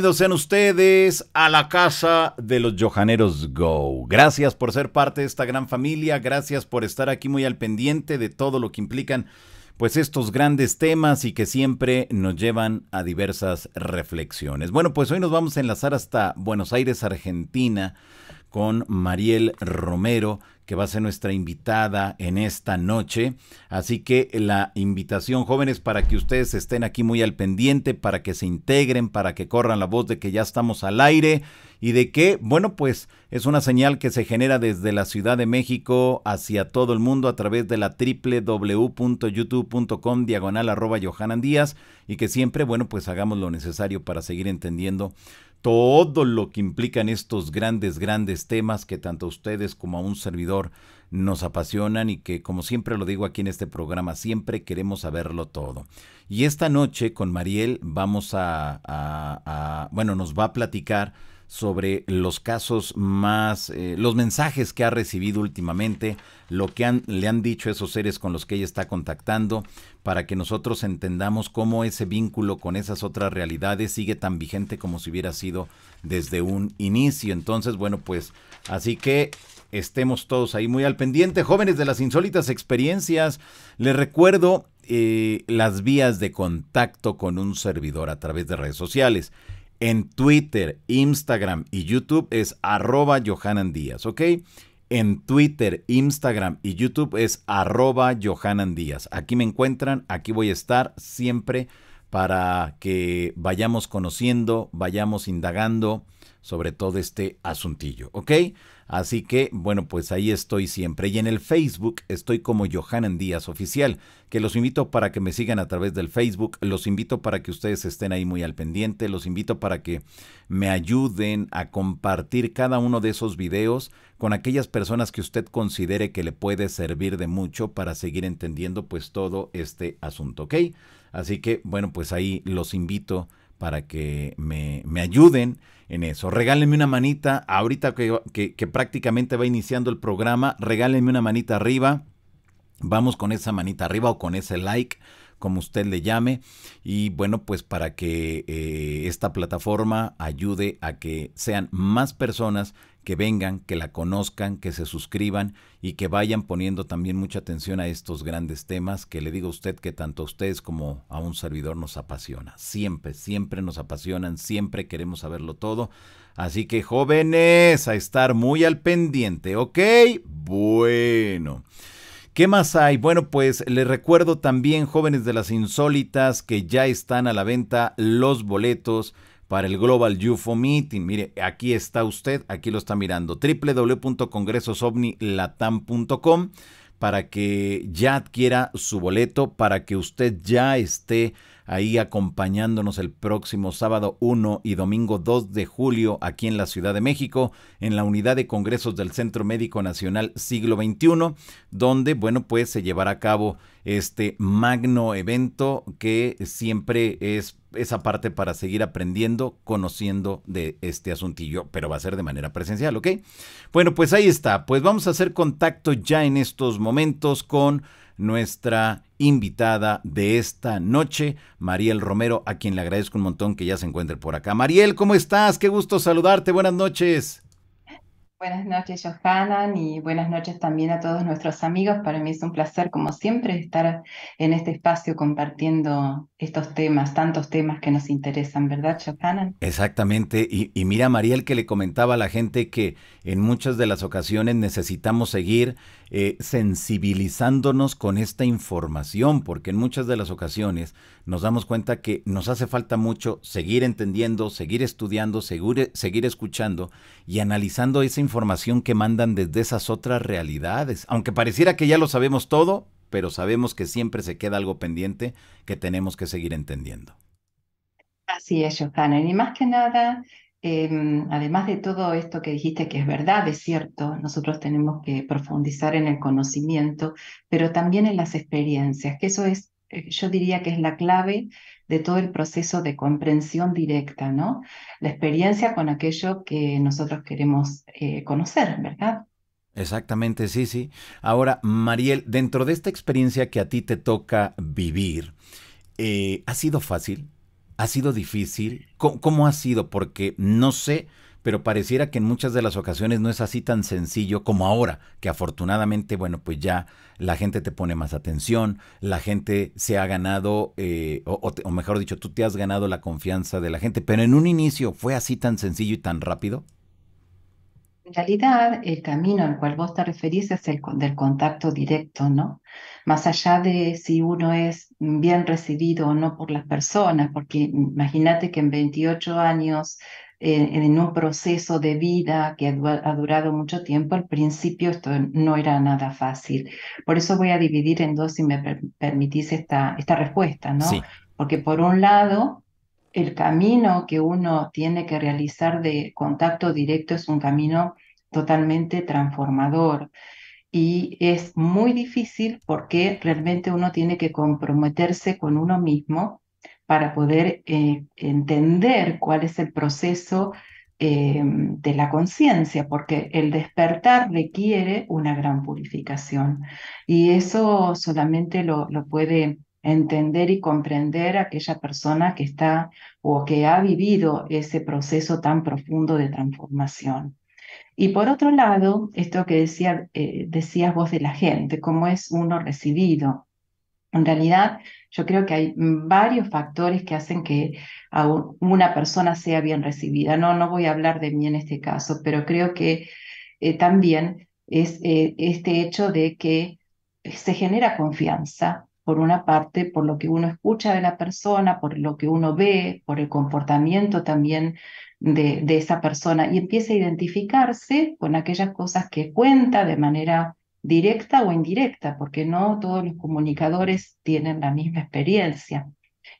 Bienvenidos sean ustedes a la casa de los Johaneros Go. Gracias por ser parte de esta gran familia, gracias por estar aquí muy al pendiente de todo lo que implican pues estos grandes temas y que siempre nos llevan a diversas reflexiones. Bueno, pues hoy nos vamos a enlazar hasta Buenos Aires, Argentina, con Mariel Romero, que va a ser nuestra invitada en esta noche. Así que la invitación, jóvenes, para que ustedes estén aquí muy al pendiente, para que se integren, para que corran la voz de que ya estamos al aire y de que, bueno, pues es una señal que se genera desde la Ciudad de México hacia todo el mundo a través de la www.youtube.com/Johanan Díaz y que siempre, bueno, pues hagamos lo necesario para seguir entendiendo todo lo que implican estos grandes temas que tanto a ustedes como a un servidor nos apasionan y que, como siempre lo digo aquí en este programa, siempre queremos saberlo todo. Y esta noche con Mariel vamos bueno, nos va a platicar sobre los casos más, los mensajes que ha recibido últimamente, lo que le han dicho esos seres con los que ella está contactando, para que nosotros entendamos cómo ese vínculo con esas otras realidades sigue tan vigente como si hubiera sido desde un inicio. Entonces, bueno, pues así que estemos todos ahí muy al pendiente, jóvenes, de las insólitas experiencias. Les recuerdo las vías de contacto con un servidor a través de redes sociales. En Twitter, Instagram y YouTube es @JohananDíaz, ¿ok? En Twitter, Instagram y YouTube es @JohananDíaz. Aquí me encuentran, aquí voy a estar siempre para que vayamos conociendo, vayamos indagando sobre todo este asuntillo, ¿ok? Así que, bueno, pues ahí estoy siempre. Y en el Facebook estoy como Johanan Díaz Oficial, que los invito para que me sigan a través del Facebook, los invito para que ustedes estén ahí muy al pendiente, los invito para que me ayuden a compartir cada uno de esos videos con aquellas personas que usted considere que le puede servir de mucho para seguir entendiendo pues todo este asunto, ¿ok? Así que, bueno, pues ahí los invito para que me ayuden en eso. Regálenme una manita, ahorita que prácticamente va iniciando el programa, regálenme una manita arriba, vamos con esa manita arriba o con ese like, como usted le llame, y bueno, pues para que esta plataforma ayude a que sean más personas que vengan, que la conozcan, que se suscriban y que vayan poniendo también mucha atención a estos grandes temas que le digo a usted que tanto a ustedes como a un servidor nos apasiona. Siempre nos apasionan, siempre queremos saberlo todo. Así que, jóvenes, a estar muy al pendiente, ¿ok? Bueno. ¿Qué más hay? Bueno, pues les recuerdo también, jóvenes de las insólitas, que ya están a la venta los boletos para el Global UFO Meeting. Mire, aquí está usted, aquí lo está mirando, www.congresosovnilatam.com, para que ya adquiera su boleto, para que usted ya esté ahí acompañándonos el próximo sábado 1 y domingo 2 de julio aquí en la Ciudad de México, en la unidad de congresos del Centro Médico Nacional Siglo XXI, donde, bueno, pues se llevará a cabo este magno evento que siempre es esa parte para seguir aprendiendo, conociendo de este asuntillo, pero va a ser de manera presencial, ¿ok? Bueno, pues ahí está, pues vamos a hacer contacto ya en estos momentos con nuestra invitada de esta noche, Mariel Romero, a quien le agradezco un montón que ya se encuentre por acá. Mariel, ¿cómo estás? Qué gusto saludarte, buenas noches. Buenas noches, Johanan, y buenas noches también a todos nuestros amigos. Para mí es un placer, como siempre, estar en este espacio compartiendo estos temas, tantos temas que nos interesan, ¿verdad, Johanan? Exactamente, y mira, Mariel, que le comentaba a la gente que en muchas de las ocasiones necesitamos seguir sensibilizándonos con esta información, porque en muchas de las ocasiones nos damos cuenta que nos hace falta mucho seguir entendiendo, seguir estudiando, seguir escuchando y analizando esa información que mandan desde esas otras realidades, aunque pareciera que ya lo sabemos todo, pero sabemos que siempre se queda algo pendiente que tenemos que seguir entendiendo. Así es, Johanan. Y más que nada, además de todo esto que dijiste que es verdad, es cierto, nosotros tenemos que profundizar en el conocimiento, pero también en las experiencias, que eso es, yo diría que es la clave de todo el proceso de comprensión directa, ¿no? La experiencia con aquello que nosotros queremos conocer, ¿verdad? Exactamente, sí, sí. Ahora, Mariel, dentro de esta experiencia que a ti te toca vivir, ¿ha sido fácil? ¿Ha sido difícil? ¿Cómo ha sido? Porque no sé, pero pareciera que en muchas de las ocasiones no es así tan sencillo como ahora, que afortunadamente, bueno, pues ya la gente te pone más atención, la gente se ha ganado, o mejor dicho, tú te has ganado la confianza de la gente, pero en un inicio fue así tan sencillo y tan rápido. En realidad, el camino al cual vos te referís es del contacto directo, ¿no? Más allá de si uno es bien recibido o no por las personas, porque imagínate que en 28 años, en un proceso de vida que ha durado mucho tiempo, al principio esto no era nada fácil. Por eso voy a dividir en dos, si me permitís esta respuesta, ¿no? Sí, Porque por un lado, el camino que uno tiene que realizar de contacto directo es un camino totalmente transformador y es muy difícil porque realmente uno tiene que comprometerse con uno mismo para poder entender cuál es el proceso de la conciencia, porque el despertar requiere una gran purificación y eso solamente lo puede entender y comprender aquella persona que está o que ha vivido ese proceso tan profundo de transformación. Y por otro lado, esto que decías vos de la gente, cómo es uno recibido. En realidad, yo creo que hay varios factores que hacen que una persona sea bien recibida. No voy a hablar de mí en este caso, pero creo que también es este hecho de que se genera confianza, por una parte, por lo que uno escucha de la persona, por lo que uno ve, por el comportamiento también de esa persona, y empieza a identificarse con aquellas cosas que cuenta de manera directa o indirecta, porque no todos los comunicadores tienen la misma experiencia.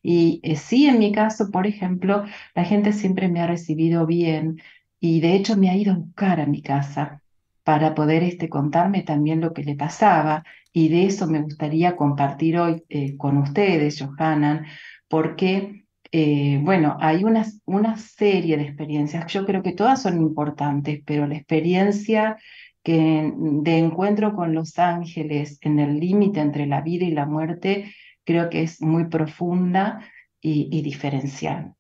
Y sí, en mi caso, por ejemplo, la gente siempre me ha recibido bien y de hecho me ha ido a buscar a mi casa para poder contarme también lo que le pasaba. Y de eso me gustaría compartir hoy con ustedes, Johanan, porque, bueno, hay una serie de experiencias. Yo creo que todas son importantes, pero la experiencia de encuentro con los ángeles en el límite entre la vida y la muerte, creo que es muy profunda y diferencial.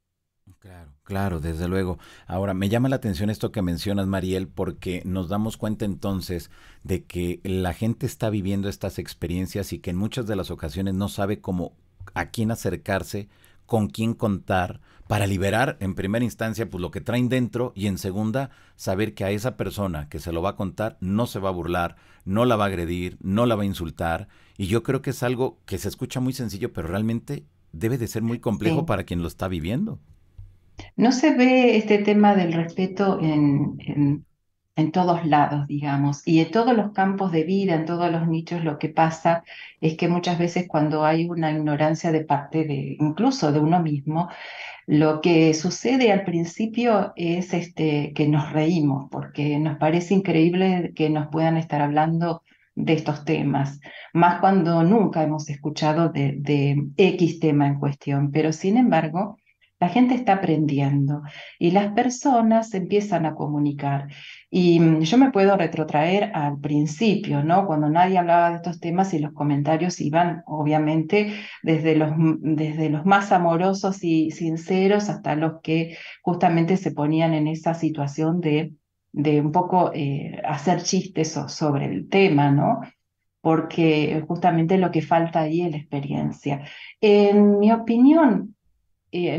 claro, claro, desde luego. Ahora, me llama la atención esto que mencionas, Mariel, porque nos damos cuenta entonces de que la gente está viviendo estas experiencias y que en muchas de las ocasiones no sabe cómo a quién acercarse, con quién contar, para liberar en primera instancia pues lo que traen dentro y en segunda saber que a esa persona que se lo va a contar no se va a burlar, no la va a agredir, no la va a insultar. Y yo creo que es algo que se escucha muy sencillo, pero realmente debe de ser muy complejo Sí. para quien lo está viviendo. No se ve este tema del respeto en todos lados, digamos, y en todos los campos de vida, en todos los nichos, lo que pasa es que muchas veces cuando hay una ignorancia de parte de, incluso de uno mismo, lo que sucede al principio es que nos reímos, porque nos parece increíble que nos puedan estar hablando de estos temas, más cuando nunca hemos escuchado de X tema en cuestión, pero sin embargo, la gente está aprendiendo y las personas empiezan a comunicar. Y yo me puedo retrotraer al principio, ¿no? Cuando nadie hablaba de estos temas y los comentarios iban, obviamente, desde los más amorosos y sinceros hasta los que justamente se ponían en esa situación de un poco hacer chistes sobre el tema, ¿no? Porque justamente lo que falta ahí es la experiencia. En mi opinión,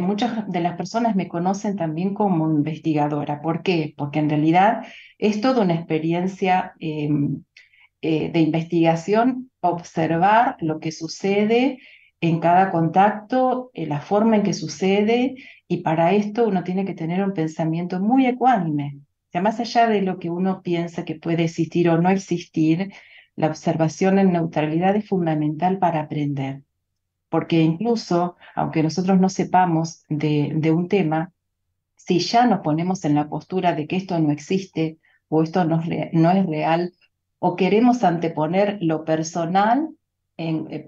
muchas de las personas me conocen también como investigadora. ¿Por qué? Porque en realidad es toda una experiencia de investigación, observar lo que sucede en cada contacto, la forma en que sucede, y para esto uno tiene que tener un pensamiento muy ecuánime. O sea, más allá de lo que uno piensa que puede existir o no existir, la observación en neutralidad es fundamental para aprender, porque incluso, aunque nosotros no sepamos de un tema, si ya nos ponemos en la postura de que esto no existe o esto no es real, o queremos anteponer lo personal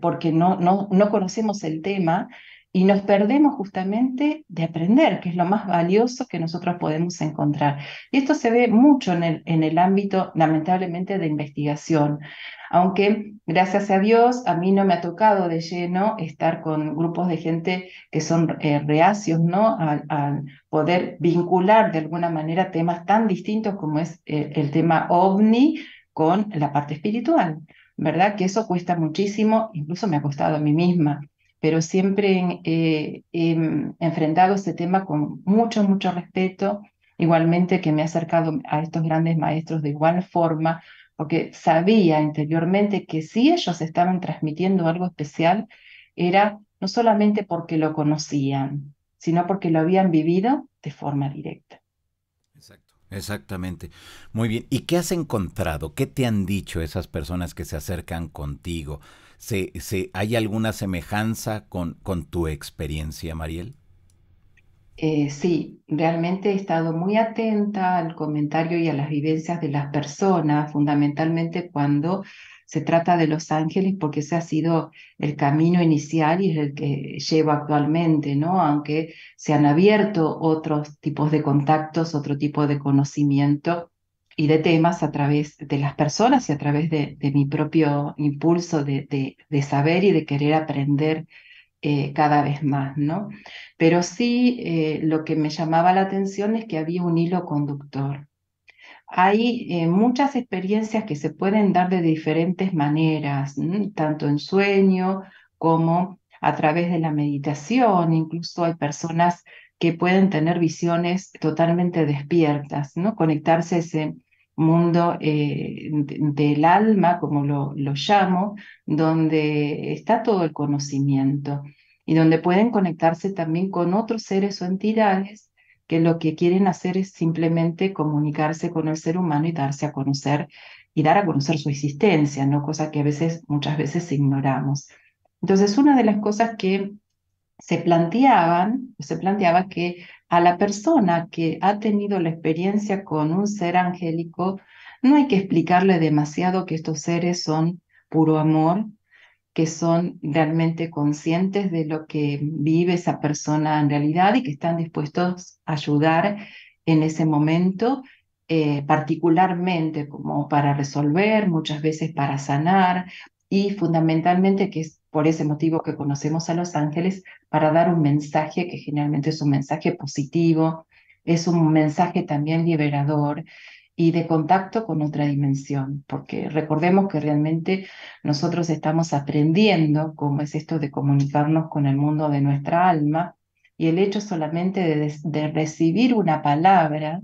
porque no conocemos el tema, y nos perdemos justamente de aprender, que es lo más valioso que nosotros podemos encontrar. Y esto se ve mucho en el ámbito, lamentablemente, de investigación. Aunque, gracias a Dios, a mí no me ha tocado de lleno estar con grupos de gente que son reacios, ¿no? A poder vincular de alguna manera temas tan distintos como es el tema ovni con la parte espiritual, ¿verdad? Que eso cuesta muchísimo, incluso me ha costado a mí misma, pero siempre he enfrentado este tema con mucho, mucho respeto, igualmente que me he acercado a estos grandes maestros de igual forma, porque sabía interiormente que si ellos estaban transmitiendo algo especial, era no solamente porque lo conocían, sino porque lo habían vivido de forma directa. Exacto. Exactamente. Muy bien. ¿Y qué has encontrado? ¿Qué te han dicho esas personas que se acercan contigo? ¿Hay alguna semejanza con tu experiencia, Mariel? Sí, realmente he estado muy atenta al comentario y a las vivencias de las personas, fundamentalmente cuando se trata de los ángeles, porque ese ha sido el camino inicial y es el que llevo actualmente, ¿no? Aunque se han abierto otros tipos de contactos, otro tipo de conocimiento y de temas a través de las personas y a través de mi propio impulso de saber y de querer aprender cada vez más, ¿no? Pero sí, lo que me llamaba la atención es que había un hilo conductor. Hay muchas experiencias que se pueden dar de diferentes maneras, tanto en sueño como a través de la meditación. Incluso hay personas que pueden tener visiones totalmente despiertas, ¿no? Conectarse a ese mundo del alma, como lo llamo, donde está todo el conocimiento y donde pueden conectarse también con otros seres o entidades que lo que quieren hacer es simplemente comunicarse con el ser humano y darse a conocer y dar a conocer su existencia, ¿no? Cosa que a veces, muchas veces ignoramos. Entonces, una de las cosas que se planteaba que a la persona que ha tenido la experiencia con un ser angélico, no hay que explicarle demasiado que estos seres son puro amor, que son realmente conscientes de lo que vive esa persona en realidad y que están dispuestos a ayudar en ese momento, particularmente como para resolver, muchas veces para sanar y fundamentalmente que es por ese motivo que conocemos a los ángeles, para dar un mensaje que generalmente es un mensaje positivo, es un mensaje también liberador y de contacto con otra dimensión, porque recordemos que realmente nosotros estamos aprendiendo cómo es esto de comunicarnos con el mundo de nuestra alma y el hecho solamente de recibir una palabra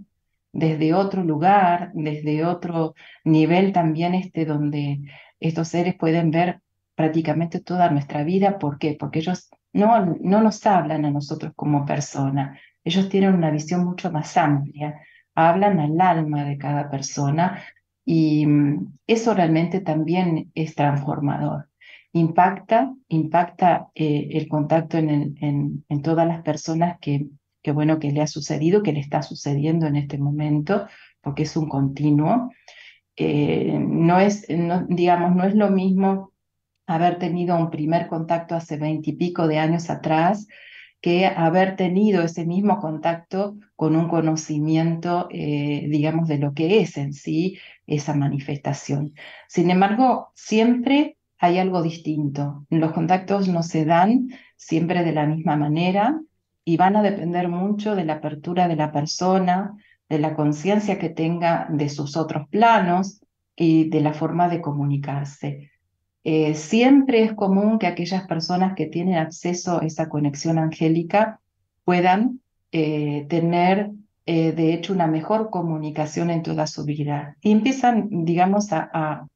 desde otro lugar, desde otro nivel también donde estos seres pueden ver prácticamente toda nuestra vida. ¿Por qué? Porque ellos no nos hablan a nosotros como persona, ellos tienen una visión mucho más amplia, hablan al alma de cada persona y eso realmente también es transformador. Impacta el contacto en todas las personas bueno, que le ha sucedido, que le está sucediendo en este momento, porque es un continuo. Digamos, no es lo mismo haber tenido un primer contacto hace 20 y pico de años atrás que haber tenido ese mismo contacto con un conocimiento, digamos, de lo que es en sí esa manifestación. Sin embargo, siempre hay algo distinto. Los contactos no se dan siempre de la misma manera y van a depender mucho de la apertura de la persona, de la conciencia que tenga de sus otros planos y de la forma de comunicarse. Siempre es común que aquellas personas que tienen acceso a esa conexión angélica puedan tener, de hecho, una mejor comunicación en toda su vida. Y empiezan, digamos, a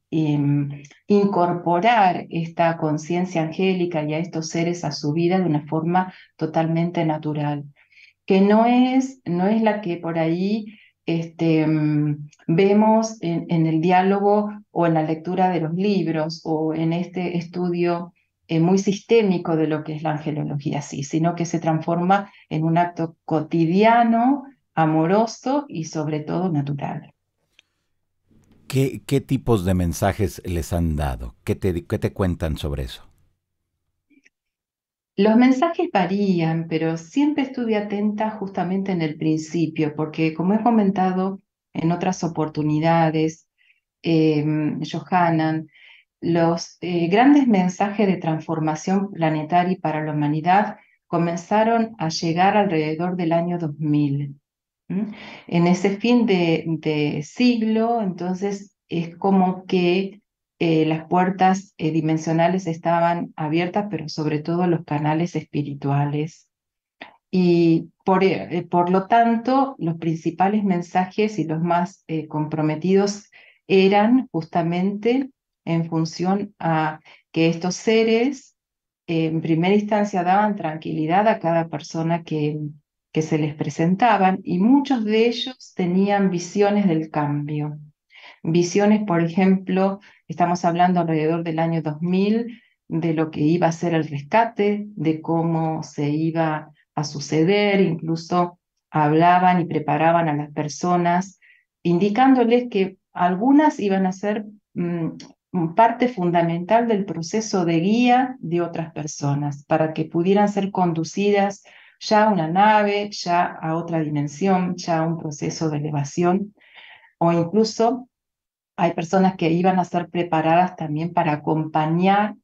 incorporar esta conciencia angélica y a estos seres a su vida de una forma totalmente natural, que no es la que por ahí vemos en el diálogo o en la lectura de los libros o en este estudio muy sistémico de lo que es la angelología, sí, sino que se transforma en un acto cotidiano, amoroso y sobre todo natural. ¿Qué tipos de mensajes les han dado? ¿Qué te cuentan sobre eso? Los mensajes varían, pero siempre estuve atenta justamente en el principio, porque como he comentado en otras oportunidades, Johanan, los grandes mensajes de transformación planetaria para la humanidad comenzaron a llegar alrededor del año 2000. ¿M? En ese fin de siglo, entonces es como que las puertas dimensionales estaban abiertas, pero sobre todo los canales espirituales. Y por lo tanto, los principales mensajes y los más comprometidos eran justamente en función a que estos seres, en primera instancia, daban tranquilidad a cada persona que se les presentaban, y muchos de ellos tenían visiones del cambio. Visiones, por ejemplo, estamos hablando alrededor del año 2000, de lo que iba a ser el rescate, de cómo se iba a suceder, incluso hablaban y preparaban a las personas, indicándoles que algunas iban a ser parte fundamental del proceso de guía de otras personas, para que pudieran ser conducidas ya a una nave, ya a otra dimensión, ya a un proceso de elevación, o incluso hay personas que iban a ser preparadas también para acompañar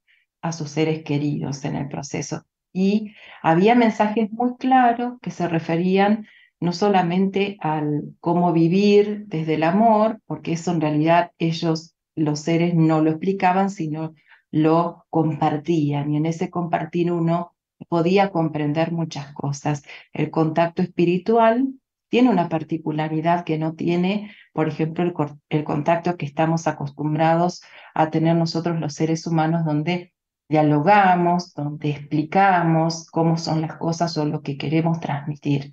a sus seres queridos en el proceso. Y había mensajes muy claros que se referían no solamente al cómo vivir desde el amor, porque eso en realidad ellos, los seres, no lo explicaban, sino lo compartían. Y en ese compartir uno podía comprender muchas cosas. El contacto espiritual tiene una particularidad que no tiene, por ejemplo, el contacto que estamos acostumbrados a tener nosotros los seres humanos, donde dialogamos, donde explicamos cómo son las cosas o lo que queremos transmitir.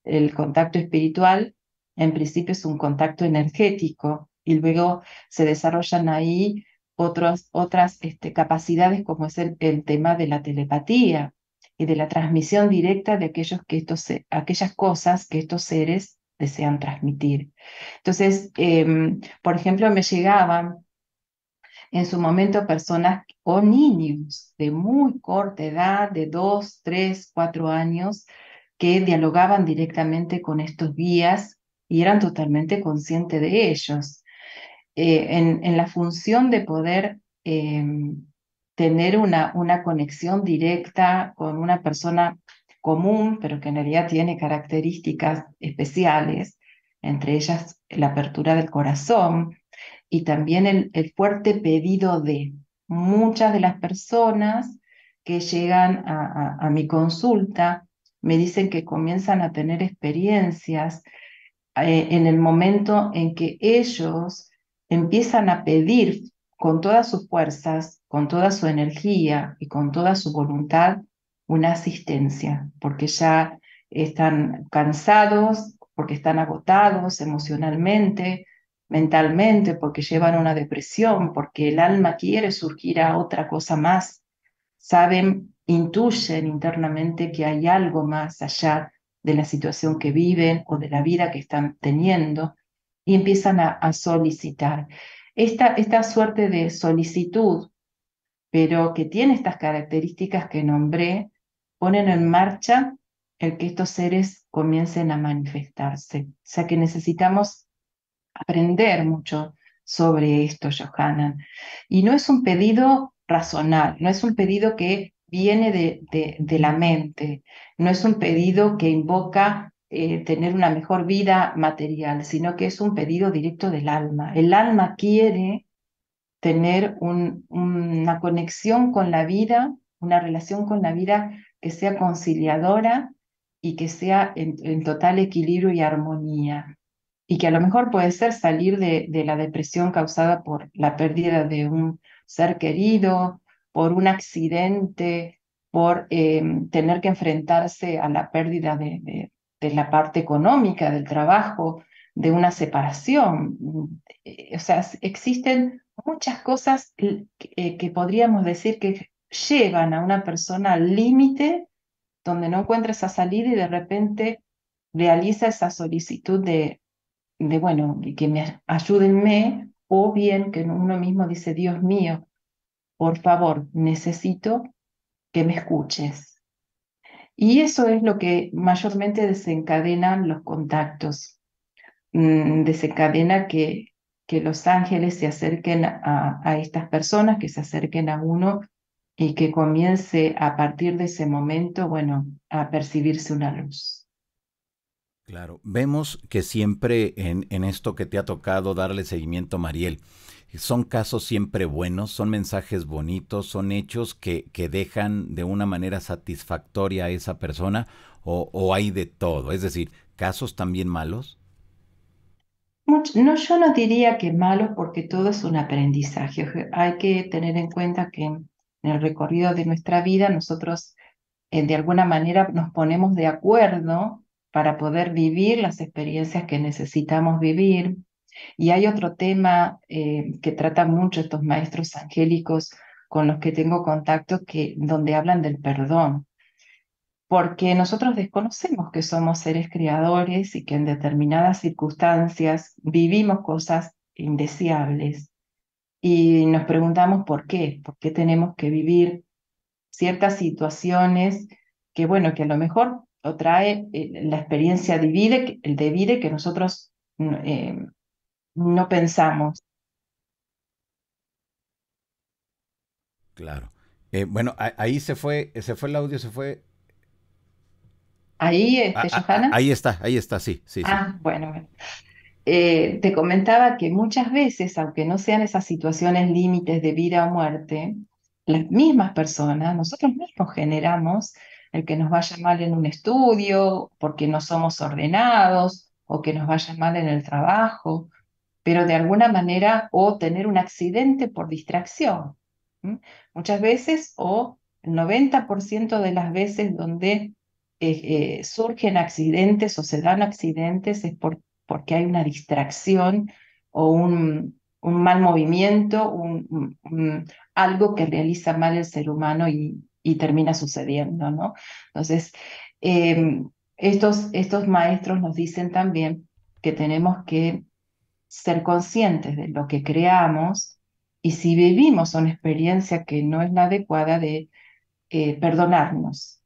El contacto espiritual, en principio, es un contacto energético, y luego se desarrollan ahí otras capacidades, como es el tema de la telepatía y de la transmisión directa de aquellas cosas que estos seres desean transmitir. Entonces, por ejemplo, me llegaban en su momento personas o niños de muy corta edad, de 2, 3, 4 años, que dialogaban directamente con estos guías y eran totalmente conscientes de ellos. En la función de poder tener una conexión directa con una persona común, pero que en realidad tiene características especiales, entre ellas la apertura del corazón y también el fuerte pedido de muchas de las personas que llegan a mi consulta, me dicen que comienzan a tener experiencias en el momento en que ellos empiezan a pedir con todas sus fuerzas, con toda su energía y con toda su voluntad una asistencia, porque ya están cansados, porque están agotados emocionalmente, mentalmente, porque llevan una depresión, porque el alma quiere surgir a otra cosa más. Saben, intuyen internamente que hay algo más allá de la situación que viven o de la vida que están teniendo, y empiezan a solicitar. Esta suerte de solicitud, pero que tiene estas características que nombré, ponen en marcha el que estos seres comiencen a manifestarse. O sea que necesitamos aprender mucho sobre esto, Johanan. Y no es un pedido razonal, no es un pedido que viene de la mente, no es un pedido que invoca tener una mejor vida material, sino que es un pedido directo del alma. El alma quiere tener una conexión con la vida, una relación con la vida que sea conciliadora y que sea en total equilibrio y armonía, y que a lo mejor puede ser salir de la depresión causada por la pérdida de un ser querido, por un accidente, por tener que enfrentarse a la pérdida de la parte económica del trabajo, de una separación. O sea, existen muchas cosas que podríamos decir que llevan a una persona al límite donde no encuentra esa salida, y de repente realiza esa solicitud bueno, que me ayúdenme, o bien que uno mismo dice, Dios mío, por favor, necesito que me escuches. Y eso es lo que mayormente desencadena los contactos, desencadena que los ángeles se acerquen a estas personas, que se acerquen a uno y que comience a partir de ese momento, bueno, a percibirse una luz. Claro, vemos que siempre en esto que te ha tocado darle seguimiento, Mariel, son casos siempre buenos, son mensajes bonitos, son hechos que dejan de una manera satisfactoria a esa persona o hay de todo, es decir, casos también malos. No, yo no diría que malos porque todo es un aprendizaje. Hay que tener en cuenta que en el recorrido de nuestra vida nosotros de alguna manera nos ponemos de acuerdo para poder vivir las experiencias que necesitamos vivir. Y hay otro tema que tratan mucho estos maestros angélicos con los que tengo contacto, donde hablan del perdón, porque nosotros desconocemos que somos seres creadores y que en determinadas circunstancias vivimos cosas indeseables y nos preguntamos por qué tenemos que vivir ciertas situaciones que, bueno, que a lo mejor o trae la experiencia de vida que nosotros no pensamos. Claro. Bueno, ahí se fue el audio, se fue. Ahí, Johanna. Ahí está, sí, sí, sí. Ah, bueno, bueno. Te comentaba que muchas veces, aunque no sean esas situaciones límites de vida o muerte, las mismas personas, nosotros mismos generamos el que nos vaya mal en un estudio, porque no somos ordenados, o que nos vaya mal en el trabajo, pero de alguna manera, o tener un accidente por distracción. ¿M? Muchas veces, o el 90% de las veces donde surgen accidentes o se dan accidentes es porque hay una distracción o un mal movimiento, algo que realiza mal el ser humano y termina sucediendo, ¿no? Entonces, eh, estos maestros nos dicen también que tenemos que ser conscientes de lo que creamos y si vivimos una experiencia que no es la adecuada de perdonarnos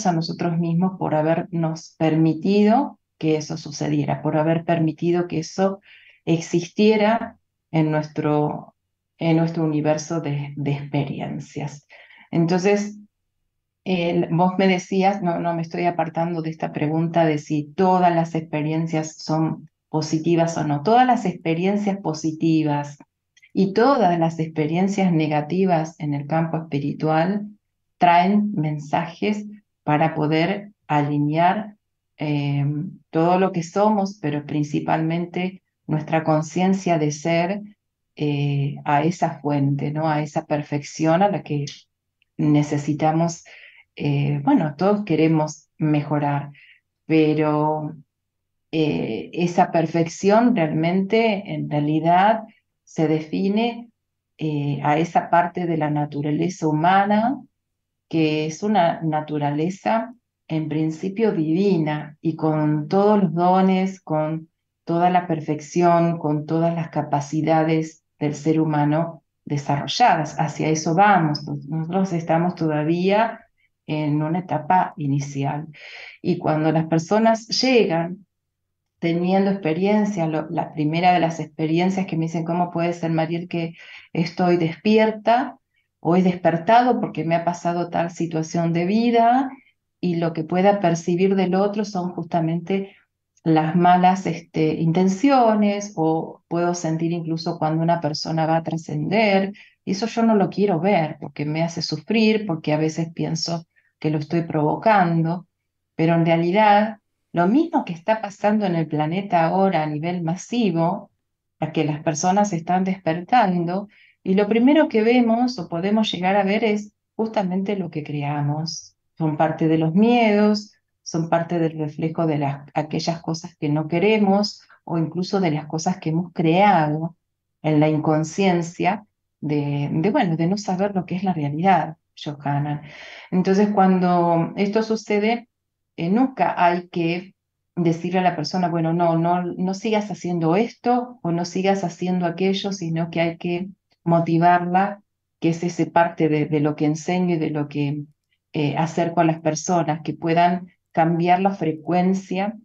a nosotros mismos por habernos permitido que eso sucediera, por haber permitido que eso existiera en nuestro universo de experiencias. Entonces, vos me decías, no me estoy apartando de esta pregunta de si todas las experiencias son positivas o no. Todas las experiencias positivas y todas las experiencias negativas en el campo espiritual traen mensajes para poder alinear eh, todo lo que somos, pero principalmente nuestra conciencia de ser a esa fuente, ¿no? A esa perfección a la que necesitamos, bueno, todos queremos mejorar, pero esa perfección realmente, en realidad, se define a esa parte de la naturaleza humana, que es una naturaleza en principio divina y con todos los dones, con toda la perfección, con todas las capacidades del ser humano desarrolladas. Hacia eso vamos. Nosotros estamos todavía en una etapa inicial. Y cuando las personas llegan teniendo experiencia, la primera de las experiencias que me dicen, ¿cómo puede ser, Mariel, que estoy despierta o he despertado porque me ha pasado tal situación de vida y lo que pueda percibir del otro son justamente las malas intenciones o puedo sentir incluso cuando una persona va a trascender y eso yo no lo quiero ver porque me hace sufrir, porque a veces pienso que lo estoy provocando, pero en realidad lo mismo que está pasando en el planeta ahora a nivel masivo, a que las personas están despertando, y lo primero que vemos o podemos llegar a ver es justamente lo que creamos. Son parte de los miedos, son parte del reflejo de aquellas cosas que no queremos o incluso de las cosas que hemos creado en la inconsciencia bueno, de no saber lo que es la realidad, Johanna. Entonces, cuando esto sucede, nunca hay que decirle a la persona, bueno, no sigas haciendo esto o no sigas haciendo aquello, sino que hay que motivarla, que es ese parte de lo que enseño y de lo que acerco a las personas que puedan cambiar la frecuencia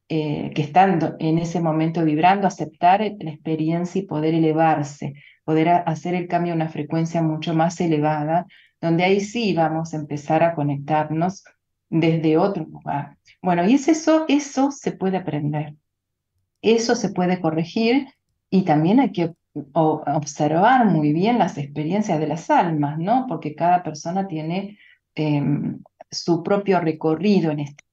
que están en ese momento vibrando, aceptar la experiencia y poder elevarse, poder hacer el cambio a una frecuencia mucho más elevada, donde ahí sí vamos a empezar a conectarnos desde otro lugar. Bueno, y es eso se puede aprender, eso se puede corregir y también hay que observar muy bien las experiencias de las almas, ¿no? Porque cada persona tiene su propio recorrido en esto.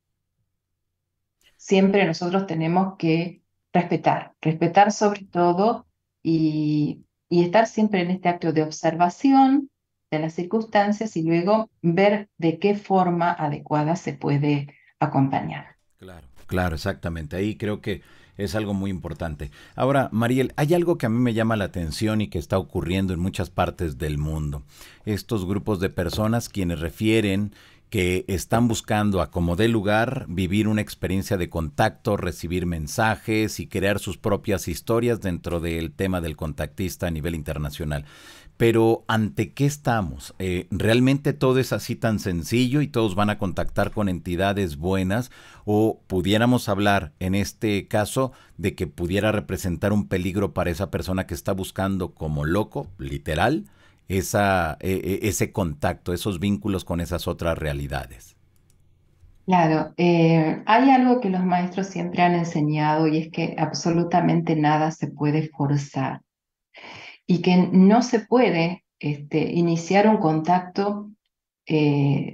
Siempre nosotros tenemos que respetar sobre todo y estar siempre en este acto de observación de las circunstancias y luego ver de qué forma adecuada se puede acompañar. Claro, claro, exactamente. Ahí creo que es algo muy importante. Ahora, Mariel, hay algo que a mí me llama la atención y que está ocurriendo en muchas partes del mundo. Estos grupos de personas quienes refieren que están buscando a como dé lugar vivir una experiencia de contacto, recibir mensajes y crear sus propias historias dentro del tema del contactista a nivel internacional. Pero ¿ante qué estamos? ¿Realmente todo es así tan sencillo y todos van a contactar con entidades buenas? ¿O pudiéramos hablar en este caso de que pudiera representar un peligro para esa persona que está buscando como loco, literal, ese contacto, esos vínculos con esas otras realidades? Claro, hay algo que los maestros siempre han enseñado y es que absolutamente nada se puede forzar y que no se puede iniciar un contacto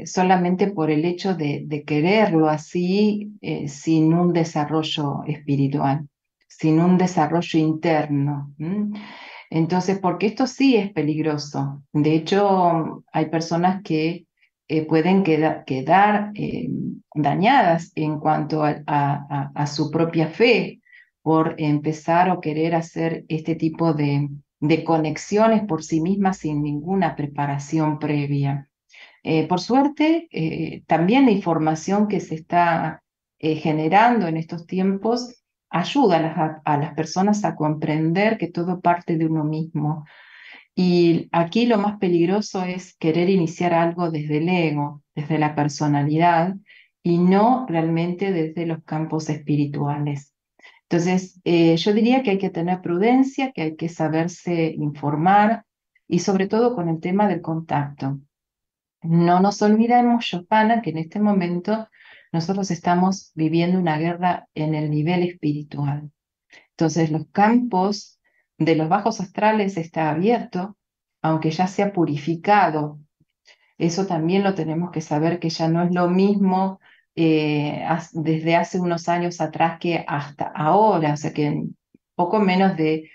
solamente por el hecho de quererlo así, sin un desarrollo espiritual, sin un desarrollo interno. Entonces, porque esto sí es peligroso. De hecho, hay personas que pueden quedar dañadas en cuanto a su propia fe por empezar o querer hacer este tipo de conexiones por sí mismas sin ninguna preparación previa. Por suerte, también la información que se está generando en estos tiempos ayuda a las personas a comprender que todo parte de uno mismo. Y aquí lo más peligroso es querer iniciar algo desde el ego, desde la personalidad y no realmente desde los campos espirituales. Entonces, yo diría que hay que tener prudencia, que hay que saberse informar y sobre todo con el tema del contacto. No nos olvidemos, Johanna, que en este momento nosotros estamos viviendo una guerra en el nivel espiritual. Entonces, los campos de los bajos astrales está abierto, aunque ya se ha purificado. Eso también lo tenemos que saber que ya no es lo mismo desde hace unos años atrás que hasta ahora, o sea que en poco menos de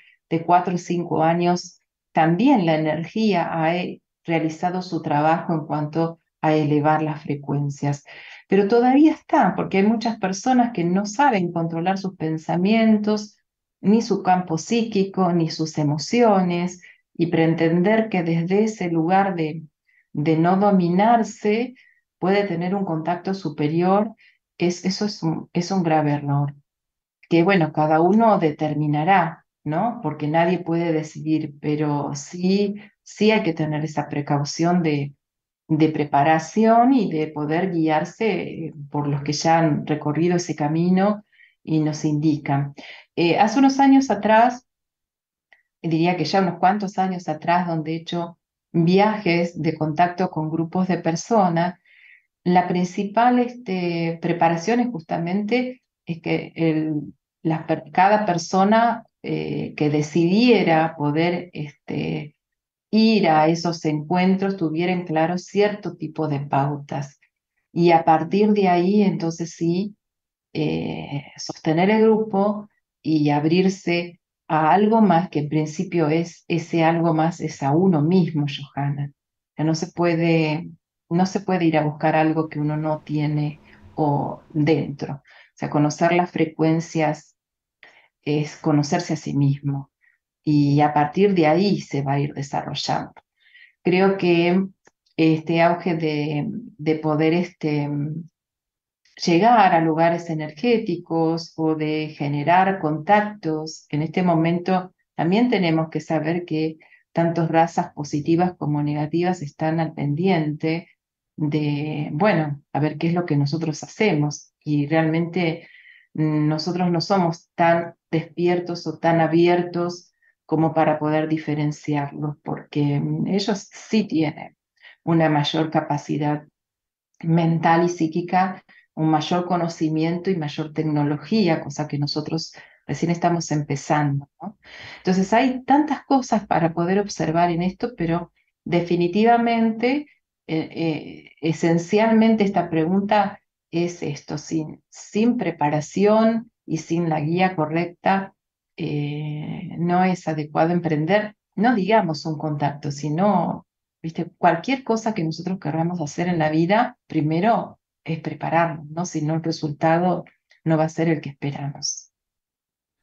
4 o 5 años también la energía ha realizado su trabajo en cuanto a elevar las frecuencias. Pero todavía está, porque hay muchas personas que no saben controlar sus pensamientos, ni su campo psíquico, ni sus emociones, y pretender que desde ese lugar de no dominarse, puede tener un contacto superior, eso es un grave error, que bueno, cada uno determinará, ¿no? Porque nadie puede decidir, pero sí hay que tener esa precaución de preparación y de poder guiarse por los que ya han recorrido ese camino y nos indican. Hace unos años atrás, diría que ya unos cuantos años atrás, donde he hecho viajes de contacto con grupos de personas, la principal preparación es justamente es que cada persona que decidiera poder ir a esos encuentros tuviera en claro cierto tipo de pautas. Y a partir de ahí, entonces sí, sostener el grupo y abrirse a algo más que en principio es ese algo más, es a uno mismo, Johanna. Que no se puede ir a buscar algo que uno no tiene o dentro. O sea, conocer las frecuencias es conocerse a sí mismo y a partir de ahí se va a ir desarrollando. Creo que este auge de poder llegar a lugares energéticos o de generar contactos. En este momento también tenemos que saber que tanto razas positivas como negativas están al pendiente bueno, a ver qué es lo que nosotros hacemos. Y realmente nosotros no somos tan despiertos o tan abiertos como para poder diferenciarlos, porque ellos sí tienen una mayor capacidad mental y psíquica, un mayor conocimiento y mayor tecnología, cosa que nosotros recién estamos empezando, ¿no? Entonces hay tantas cosas para poder observar en esto, pero definitivamente, esencialmente esta pregunta es esto, sin preparación y sin la guía correcta, no es adecuado emprender, no digamos un contacto, sino ¿viste? Cualquier cosa que nosotros queramos hacer en la vida, primero es prepararnos, ¿no? Si no, el resultado no va a ser el que esperamos.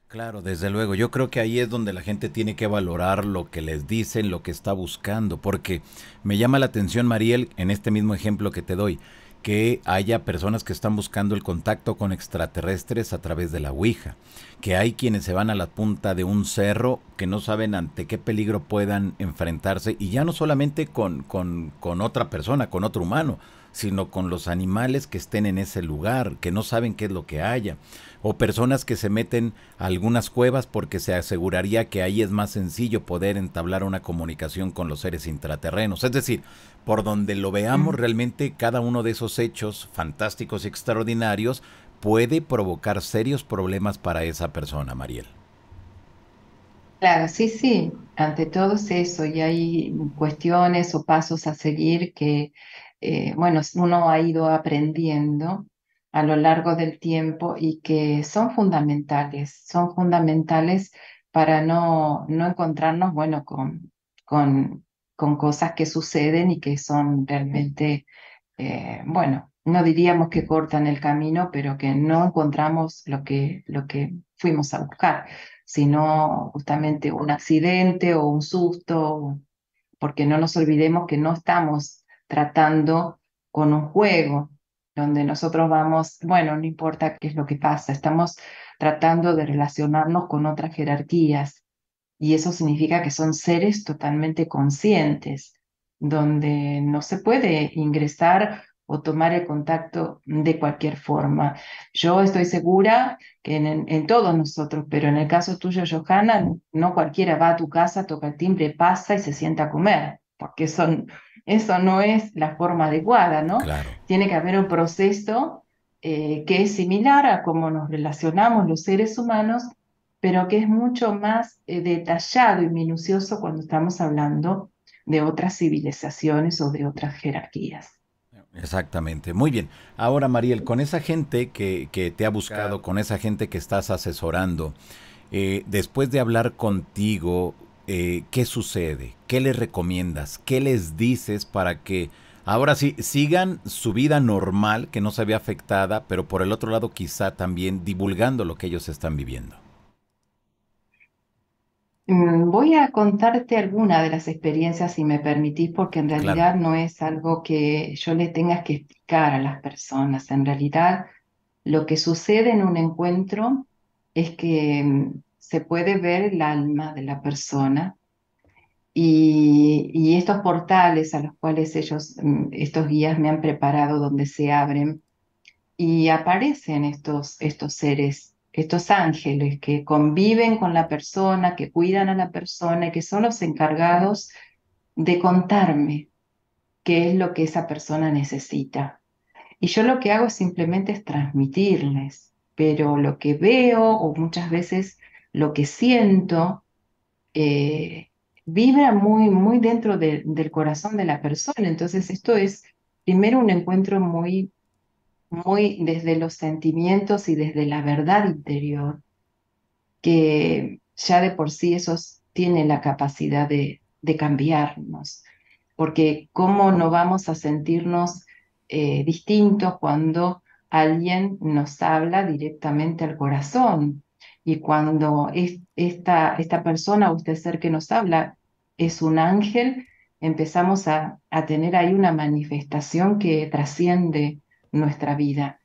Claro, desde luego. Yo creo que ahí es donde la gente tiene que valorar lo que les dicen, lo que está buscando, porque me llama la atención, Mariel, en este mismo ejemplo que te doy, que haya personas que están buscando el contacto con extraterrestres a través de la Ouija, que hay quienes se van a la punta de un cerro que no saben ante qué peligro puedan enfrentarse, y ya no solamente con otra persona, con otro humano, sino con los animales que estén en ese lugar, que no saben qué es lo que haya, o personas que se meten a algunas cuevas porque se aseguraría que ahí es más sencillo poder entablar una comunicación con los seres intraterrenos. Es decir, por donde lo veamos, Mm. realmente cada uno de esos hechos fantásticos y extraordinarios puede provocar serios problemas para esa persona, Mariel. Claro, sí, sí, ante todo es eso, y hay cuestiones o pasos a seguir que, bueno, uno ha ido aprendiendo a lo largo del tiempo y que son fundamentales para no encontrarnos, bueno, con, con cosas que suceden y que son realmente bueno, no diríamos que cortan el camino, pero que no encontramos lo que fuimos a buscar, sino justamente un accidente o un susto, porque no nos olvidemos que no estamos tratando con un juego donde nosotros vamos, bueno, no importa qué es lo que pasa, estamos tratando de relacionarnos con otras jerarquías y eso significa que son seres totalmente conscientes, donde no se puede ingresar o tomar el contacto de cualquier forma. Yo estoy segura que en todos nosotros, pero en el caso tuyo, Johanna, no cualquiera va a tu casa, toca el timbre, pasa y se sienta a comer, porque eso no es la forma adecuada, ¿no? Claro. Tiene que haber un proceso que es similar a cómo nos relacionamos los seres humanos, pero que es mucho más detallado y minucioso cuando estamos hablando de otras civilizaciones o de otras jerarquías. Exactamente, muy bien. Ahora, Mariel, con esa gente que te ha buscado, con esa gente que estás asesorando, después de hablar contigo, ¿qué sucede? ¿Qué les recomiendas? ¿Qué les dices para que ahora sí sigan su vida normal, que no se vea afectada, pero por el otro lado quizá también divulgando lo que ellos están viviendo? Voy a contarte alguna de las experiencias, si me permitís, porque en Claro. realidad no es algo que yo le tenga que explicar a las personas. En realidad, lo que sucede en un encuentro es que se puede ver el alma de la persona y estos portales a los cuales estos guías me han preparado, donde se abren y aparecen estos seres, estos ángeles que conviven con la persona, que cuidan a la persona y que son los encargados de contarme qué es lo que esa persona necesita. Y yo lo que hago simplemente es transmitirles, pero lo que veo o muchas veces lo que siento eh, vibra muy dentro del corazón de la persona. Entonces esto es primero un encuentro muy desde los sentimientos y desde la verdad interior, que ya de por sí tiene la capacidad de cambiarnos, porque ¿cómo no vamos a sentirnos distintos cuando alguien nos habla directamente al corazón? Y cuando esta persona o este ser que nos habla es un ángel, empezamos a tener ahí una manifestación que trasciende nuestra vida,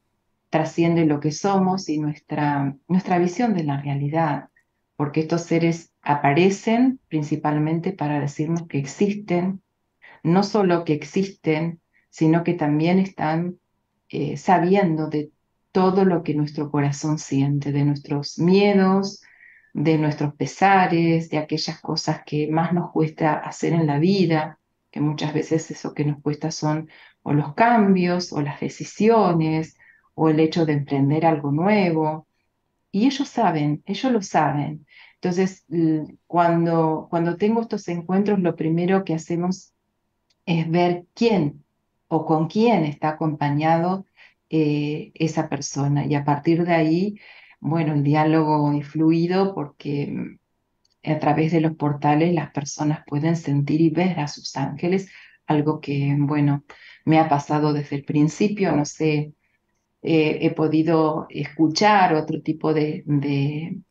trasciende lo que somos y nuestra visión de la realidad, porque estos seres aparecen principalmente para decirnos que existen, no solo que existen, sino que también están sabiendo de todo lo que nuestro corazón siente, de nuestros miedos, de nuestros pesares, de aquellas cosas que más nos cuesta hacer en la vida, que muchas veces eso que nos cuesta son o los cambios, o las decisiones, o el hecho de emprender algo nuevo. Y ellos saben, ellos lo saben. Entonces, cuando tengo estos encuentros, lo primero que hacemos es ver quién o con quién está acompañado esa persona. Y a partir de ahí, bueno, el diálogo es fluido porque a través de los portales las personas pueden sentir y ver a sus ángeles, algo que, bueno, me ha pasado desde el principio, no sé, he podido escuchar otro tipo de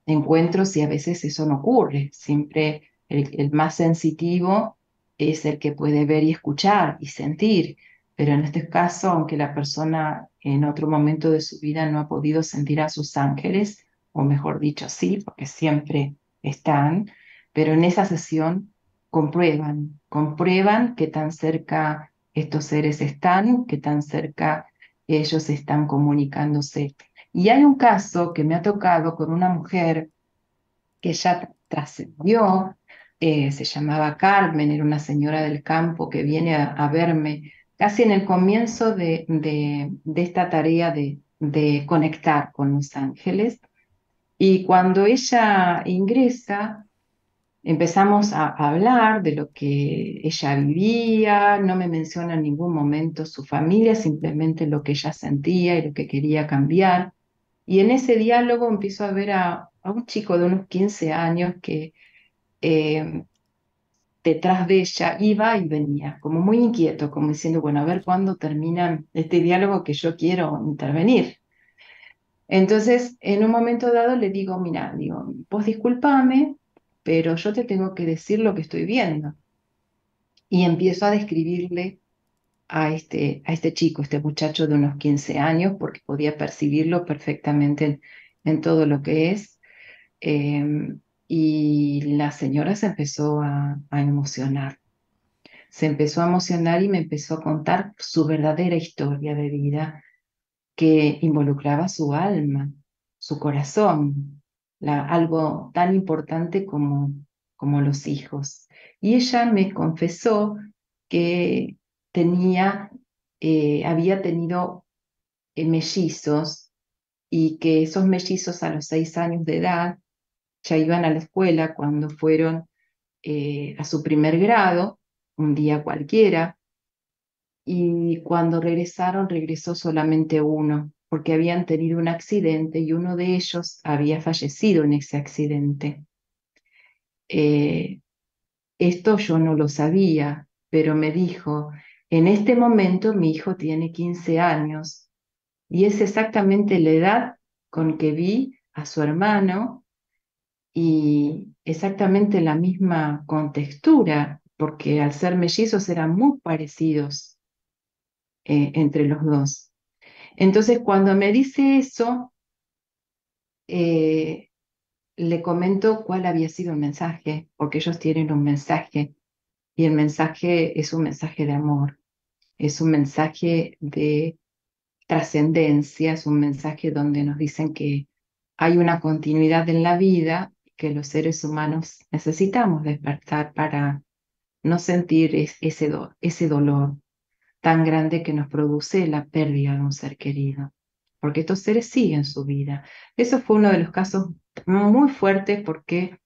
encuentros y a veces eso no ocurre. Siempre el más sensitivo es el que puede ver y escuchar y sentir, pero en este caso, aunque la persona en otro momento de su vida no ha podido sentir a sus ángeles, o mejor dicho, sí, porque siempre están, pero en esa sesión comprueban qué tan cerca estos seres están, qué tan cerca ellos están comunicándose. Y hay un caso que me ha tocado con una mujer que ya trascendió, se llamaba Carmen, era una señora del campo que viene a verme casi en el comienzo de esta tarea de conectar con los ángeles. Y cuando ella ingresa, empezamos a hablar de lo que ella vivía, no me menciona en ningún momento su familia, simplemente lo que ella sentía y lo que quería cambiar. Y en ese diálogo empiezo a ver a un chico de unos 15 años que eh, detrás de ella iba y venía, como muy inquieto, como diciendo, bueno, a ver cuándo termina este diálogo que yo quiero intervenir. Entonces, en un momento dado le digo, mira, digo, vos disculpame, pero yo te tengo que decir lo que estoy viendo. Y empiezo a describirle a este chico, este muchacho de unos 15 años, porque podía percibirlo perfectamente en todo lo que es. Y la señora se empezó a emocionar. Se empezó a emocionar y me empezó a contar su verdadera historia de vida que involucraba su alma, su corazón, algo tan importante como los hijos. Y ella me confesó que tenía, había tenido mellizos y que esos mellizos a los 6 años de edad ya iban a la escuela cuando fueron a su primer grado, un día cualquiera, y cuando regresaron, regresó solamente uno, porque habían tenido un accidente y uno de ellos había fallecido en ese accidente. Eh, Esto yo no lo sabía, pero me dijo, en este momento mi hijo tiene 15 años y es exactamente la edad con que vi a su hermano y exactamente la misma contextura, porque al ser mellizos eran muy parecidos entre los dos. Entonces, cuando me dice eso, eh, le comento cuál había sido el mensaje, porque ellos tienen un mensaje y el mensaje es un mensaje de amor, es un mensaje de trascendencia, es un mensaje donde nos dicen que hay una continuidad en la vida, que los seres humanos necesitamos despertar para no sentir ese dolor tan grande que nos produce la pérdida de un ser querido, porque estos seres siguen su vida. Eso fue uno de los casos muy fuertes porque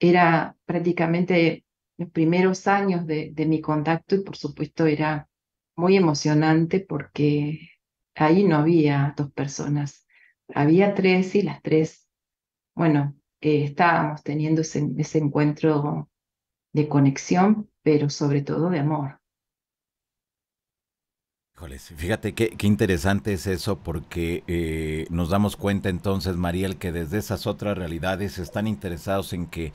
era prácticamente los primeros años de mi contacto y por supuesto era muy emocionante porque ahí no había dos personas, había tres y las tres, bueno, estábamos teniendo ese encuentro de conexión, pero sobre todo de amor. Híjoles, fíjate qué interesante es eso porque nos damos cuenta entonces, Mariel, que desde esas otras realidades están interesados en que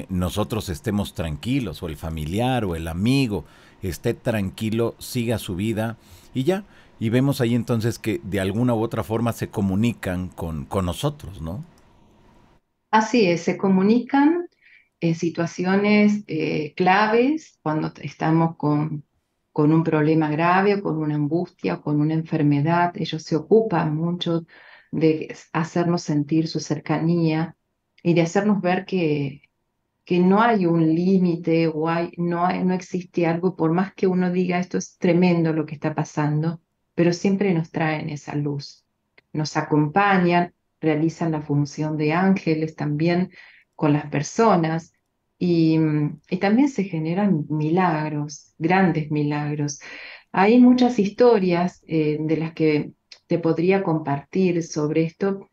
nosotros estemos tranquilos, o el familiar o el amigo esté tranquilo, siga su vida y ya. Y vemos ahí entonces que de alguna u otra forma se comunican con nosotros, ¿no? Así es, se comunican en situaciones claves cuando estamos con un problema grave o con una angustia o con una enfermedad. Ellos se ocupan mucho de hacernos sentir su cercanía y de hacernos ver que no hay un límite o no existe algo, por más que uno diga esto es tremendo lo que está pasando, pero siempre nos traen esa luz, nos acompañan, realizan la función de ángeles también con las personas y también se generan milagros, grandes milagros. Hay muchas historias de las que te podría compartir sobre esto,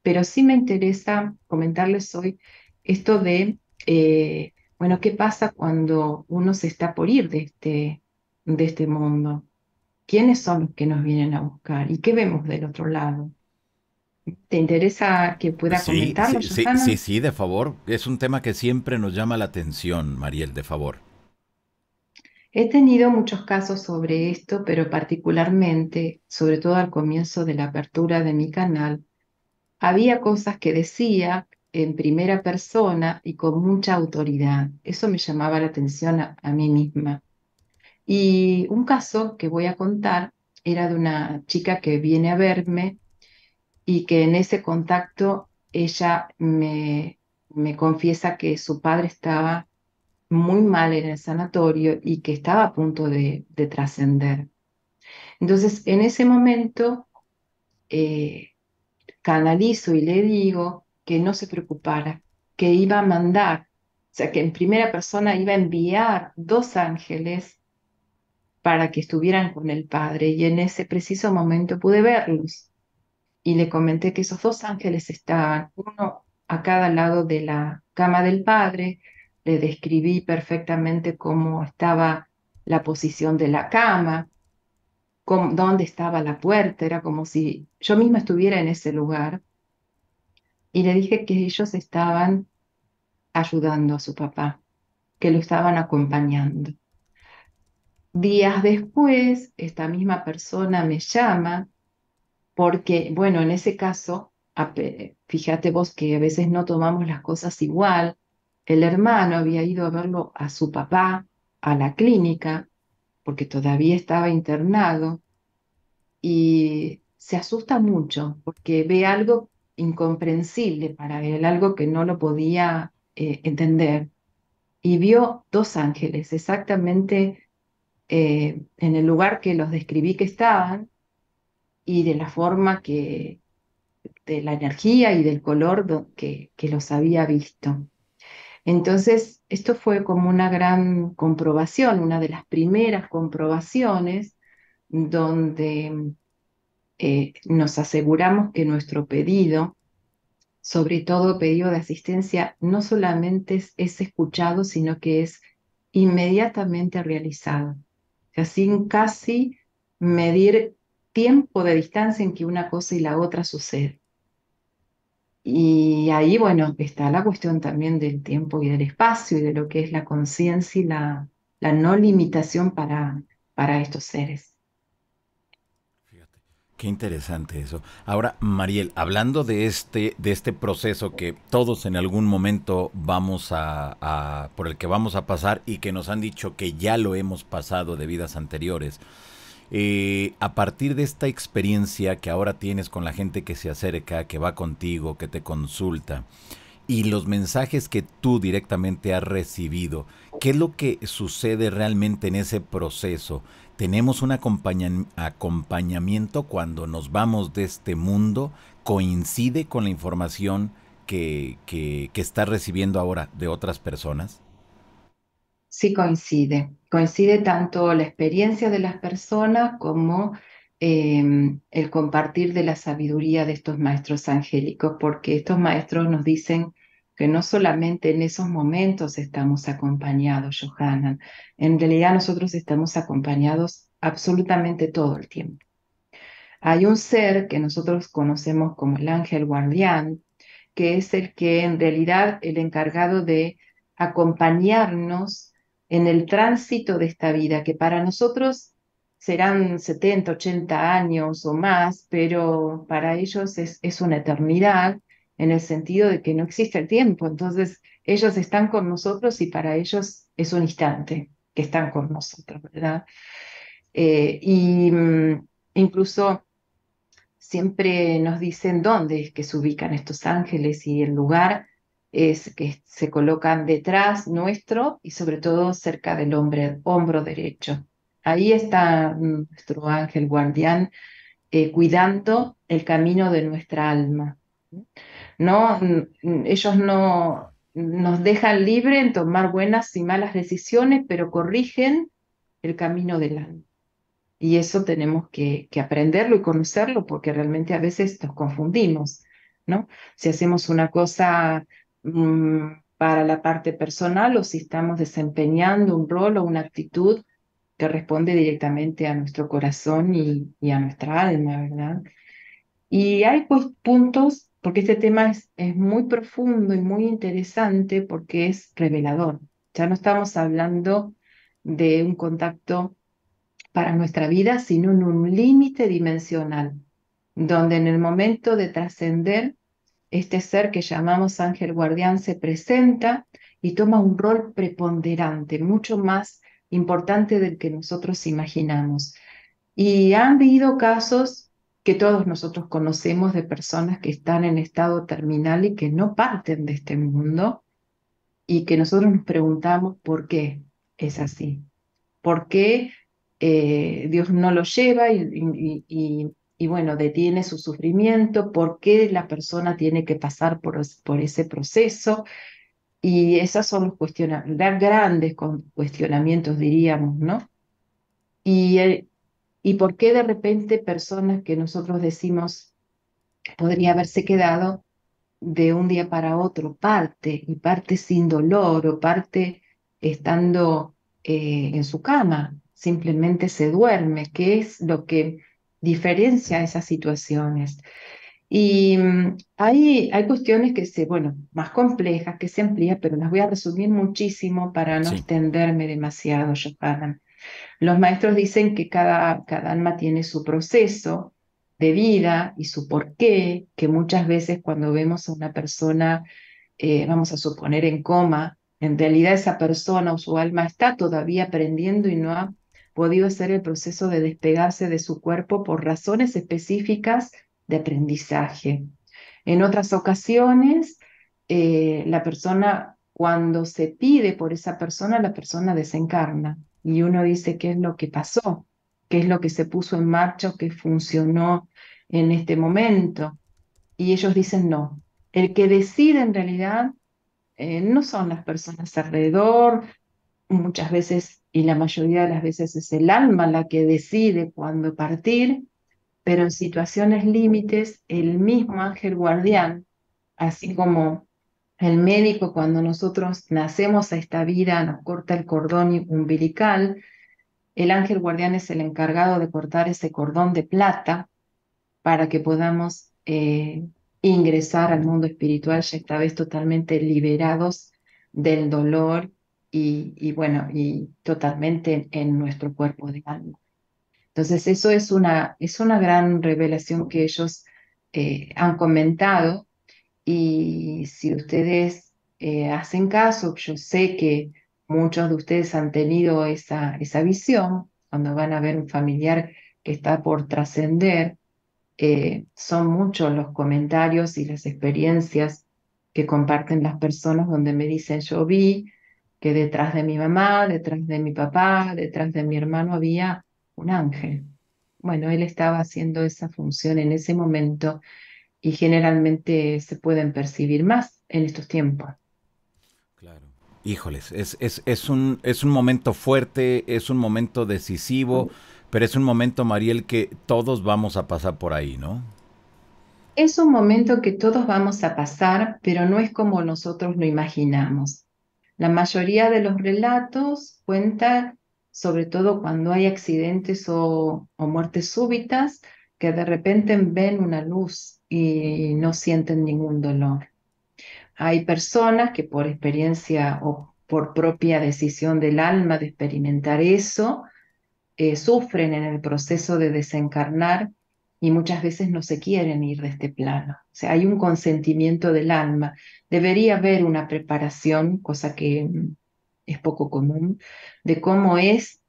pero sí me interesa comentarles hoy esto de bueno, ¿qué pasa cuando uno se está por ir de este mundo? ¿Quiénes son los que nos vienen a buscar? ¿Y qué vemos del otro lado? ¿Te interesa que pueda Sí, comentarlo, sí, sí, sí, Johanna? sí, de favor. Es un tema que siempre nos llama la atención, Mariel, de favor. He tenido muchos casos sobre esto, pero particularmente, sobre todo al comienzo de la apertura de mi canal, había cosas que decía en primera persona y con mucha autoridad. Eso me llamaba la atención a mí misma. Y un caso que voy a contar era de una chica que viene a verme y que en ese contacto ella me confiesa que su padre estaba muy mal en el sanatorio y que estaba a punto de trascender. Entonces, en ese momento, eh, canalizo y le digo que no se preocupara, que iba a mandar, o sea, que en primera persona iba a enviar dos ángeles para que estuvieran con el Padre y en ese preciso momento pude verlos y le comenté que esos dos ángeles estaban uno a cada lado de la cama del Padre, le describí perfectamente cómo estaba la posición de la cama, dónde estaba la puerta, era como si yo misma estuviera en ese lugar y le dije que ellos estaban ayudando a su papá, que lo estaban acompañando. Días después, esta misma persona me llama porque, bueno, en ese caso, fíjate vos que a veces no tomamos las cosas igual. El hermano había ido a verlo a su papá a la clínica porque todavía estaba internado y se asusta mucho porque ve algo incomprensible para él, algo que no lo podía entender. Y vio dos ángeles exactamente en el lugar que los describí que estaban y de la forma de la energía y del color que los había visto. Entonces, esto fue como una gran comprobación, una de las primeras comprobaciones donde nos aseguramos que nuestro pedido, sobre todo pedido de asistencia, no solamente es escuchado, sino que es inmediatamente realizado. O sea, sin casi medir tiempo de distancia en que una cosa y la otra sucede. Y ahí, bueno, está la cuestión también del tiempo y del espacio y de lo que es la conciencia y la no limitación para estos seres. Fíjate. Qué interesante eso. Ahora, Mariel, hablando de este proceso que todos en algún momento vamos por el que vamos a pasar y que nos han dicho que ya lo hemos pasado de vidas anteriores, a partir de esta experiencia que ahora tienes con la gente que se acerca, que va contigo, que te consulta, y los mensajes que tú directamente has recibido, ¿qué es lo que sucede realmente en ese proceso? ¿Tenemos un acompañamiento cuando nos vamos de este mundo? ¿Coincide con la información que estás recibiendo ahora de otras personas? Sí coincide. Coincide tanto la experiencia de las personas como el compartir de la sabiduría de estos maestros angélicos, porque estos maestros nos dicen que no solamente en esos momentos estamos acompañados, Johanan, en realidad nosotros estamos acompañados absolutamente todo el tiempo. Hay un ser que nosotros conocemos como el ángel guardián, que es el que en realidad el encargado de acompañarnos en el tránsito de esta vida, que para nosotros serán 70, 80 años o más, pero para ellos es una eternidad en el sentido de que no existe el tiempo. Entonces, ellos están con nosotros y para ellos es un instante. que están con nosotros, ¿verdad? Y incluso siempre nos dicen dónde es que se ubican estos ángeles y el lugar es que se colocan detrás nuestro y sobre todo cerca del hombro derecho. Ahí está nuestro ángel guardián cuidando el camino de nuestra alma. No, ellos no nos dejan libre en tomar buenas y malas decisiones, pero corrigen el camino del alma. Y eso tenemos que aprenderlo y conocerlo porque realmente a veces nos confundimos, ¿no? Si hacemos una cosa para la parte personal o si estamos desempeñando un rol o una actitud que responde directamente a nuestro corazón y a nuestra alma, ¿verdad? Y hay pues puntos, porque este tema es muy profundo y muy interesante porque es revelador. Ya no estamos hablando de un contacto para nuestra vida, sino en un límite dimensional, donde en el momento de trascender, este ser que llamamos ángel guardián se presenta y toma un rol preponderante, mucho más importante del que nosotros imaginamos. Y han habido casos que todos nosotros conocemos de personas que están en estado terminal y que no parten de este mundo y que nosotros nos preguntamos por qué es así, por qué Dios no lo lleva y, bueno, detiene su sufrimiento, por qué la persona tiene que pasar por ese proceso. Y esos son los grandes cuestionamientos, diríamos, ¿no? Y, y por qué de repente personas que nosotros decimos podría haberse quedado de un día para otro, parte y parte sin dolor o parte estando en su cama, simplemente se duerme, que es lo que diferencia esas situaciones. Y hay cuestiones bueno, más complejas, que se amplían, pero las voy a resumir muchísimo para no Sí, extenderme demasiado, Johanna. Los maestros dicen que cada alma tiene su proceso de vida y su porqué, que muchas veces cuando vemos a una persona, vamos a suponer en coma, en realidad esa persona o su alma está todavía aprendiendo y no ha podido hacer el proceso de despegarse de su cuerpo por razones específicas de aprendizaje. En otras ocasiones, la persona, cuando se pide por esa persona, la persona desencarna y uno dice qué es lo que pasó, qué es lo que se puso en marcha o qué funcionó en este momento. Y ellos dicen no. El que decide en realidad no son las personas alrededor, muchas veces y la mayoría de las veces es el alma la que decide cuándo partir, pero en situaciones límites, el mismo ángel guardián, así como el médico cuando nosotros nacemos a esta vida nos corta el cordón umbilical, el ángel guardián es el encargado de cortar ese cordón de plata para que podamos ingresar al mundo espiritual, ya esta vez totalmente liberados del dolor y bueno, y totalmente en nuestro cuerpo de alma. Entonces, eso es una gran revelación que ellos han comentado y si ustedes hacen caso, yo sé que muchos de ustedes han tenido esa visión cuando van a ver un familiar que está por trascender. Son muchos los comentarios y las experiencias que comparten las personas donde me dicen, yo vi que detrás de mi mamá, detrás de mi papá, detrás de mi hermano había un ángel. Bueno, él estaba haciendo esa función en ese momento y generalmente se pueden percibir más en estos tiempos. claro. Híjoles, es un momento fuerte, es un momento decisivo, pero es un momento, Mariel, que todos vamos a pasar por ahí, ¿no? Es un momento que todos vamos a pasar, pero no es como nosotros lo imaginamos. La mayoría de los relatos cuentan, sobre todo cuando hay accidentes o muertes súbitas, que de repente ven una luz y no sienten ningún dolor. Hay personas que por experiencia o por propia decisión del alma de experimentar eso, sufren en el proceso de desencarnar y muchas veces no se quieren ir de este plano. O sea, hay un consentimiento del alma. Debería haber una preparación, cosa que es poco común, de cómo es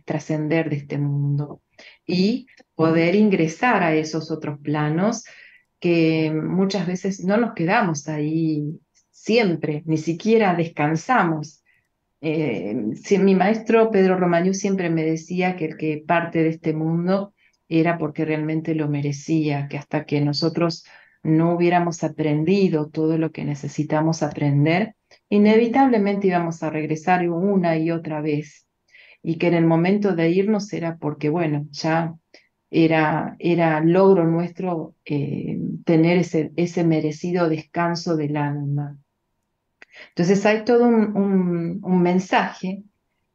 trascender de este mundo y poder ingresar a esos otros planos que muchas veces no nos quedamos ahí siempre, ni siquiera descansamos. Mi maestro Pedro Romagnú siempre me decía que el que parte de este mundo era porque realmente lo merecía, que hasta que nosotros no hubiéramos aprendido todo lo que necesitamos aprender, inevitablemente íbamos a regresar una y otra vez, y que en el momento de irnos era porque, bueno, ya era logro nuestro tener ese merecido descanso del alma. Entonces hay todo un mensaje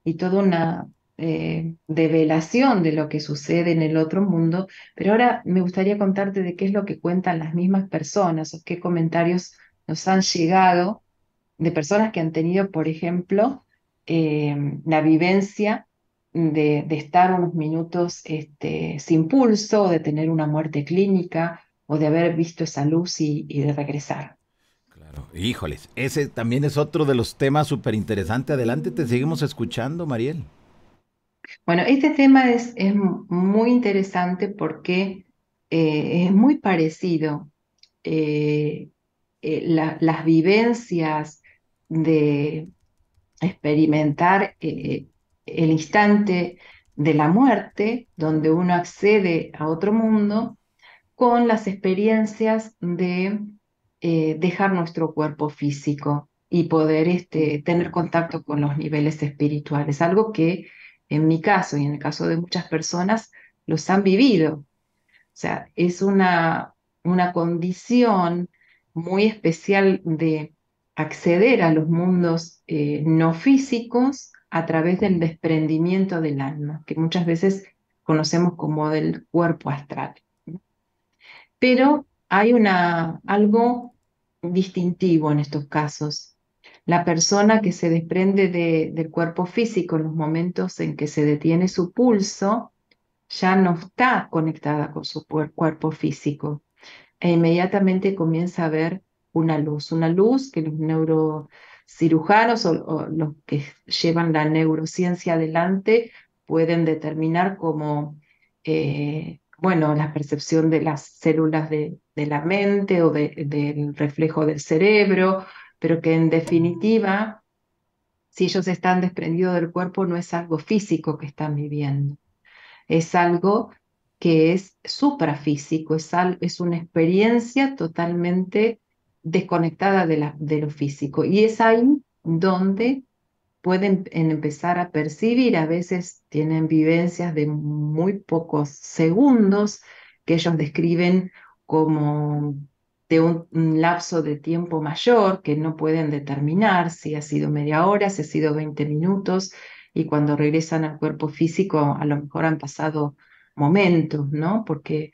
y toda una develación de lo que sucede en el otro mundo, pero ahora me gustaría contarte de qué es lo que cuentan las mismas personas o qué comentarios nos han llegado de personas que han tenido, por ejemplo, la vivencia de estar unos minutos sin pulso, o de tener una muerte clínica, o de haber visto esa luz y de regresar. Claro. Híjoles, ese también es otro de los temas súper interesantes. Adelante, te seguimos escuchando, Mariel. Bueno, este tema es muy interesante porque es muy parecido. eh, las vivencias de experimentar el instante de la muerte, donde uno accede a otro mundo, con las experiencias de dejar nuestro cuerpo físico y poder tener contacto con los niveles espirituales, algo que en mi caso y en el caso de muchas personas los han vivido. O sea, es una condición muy especial de acceder a los mundos no físicos a través del desprendimiento del alma, que muchas veces conocemos como del cuerpo astral. Pero hay algo distintivo en estos casos. La persona que se desprende del cuerpo físico en los momentos en que se detiene su pulso ya no está conectada con su cuerpo físico e inmediatamente comienza a ver una luz que los neurocirujanos o los que llevan la neurociencia adelante pueden determinar como, bueno, la percepción de las células de la mente o del reflejo del cerebro, pero que en definitiva, si ellos están desprendidos del cuerpo, no es algo físico que están viviendo, es algo que es suprafísico, es una experiencia totalmente desconectada de lo físico. Y es ahí donde pueden empezar a percibir, a veces tienen vivencias de muy pocos segundos que ellos describen como de un lapso de tiempo mayor que no pueden determinar si ha sido media hora, si ha sido 20 minutos, y cuando regresan al cuerpo físico a lo mejor han pasado momentos, ¿no? Porque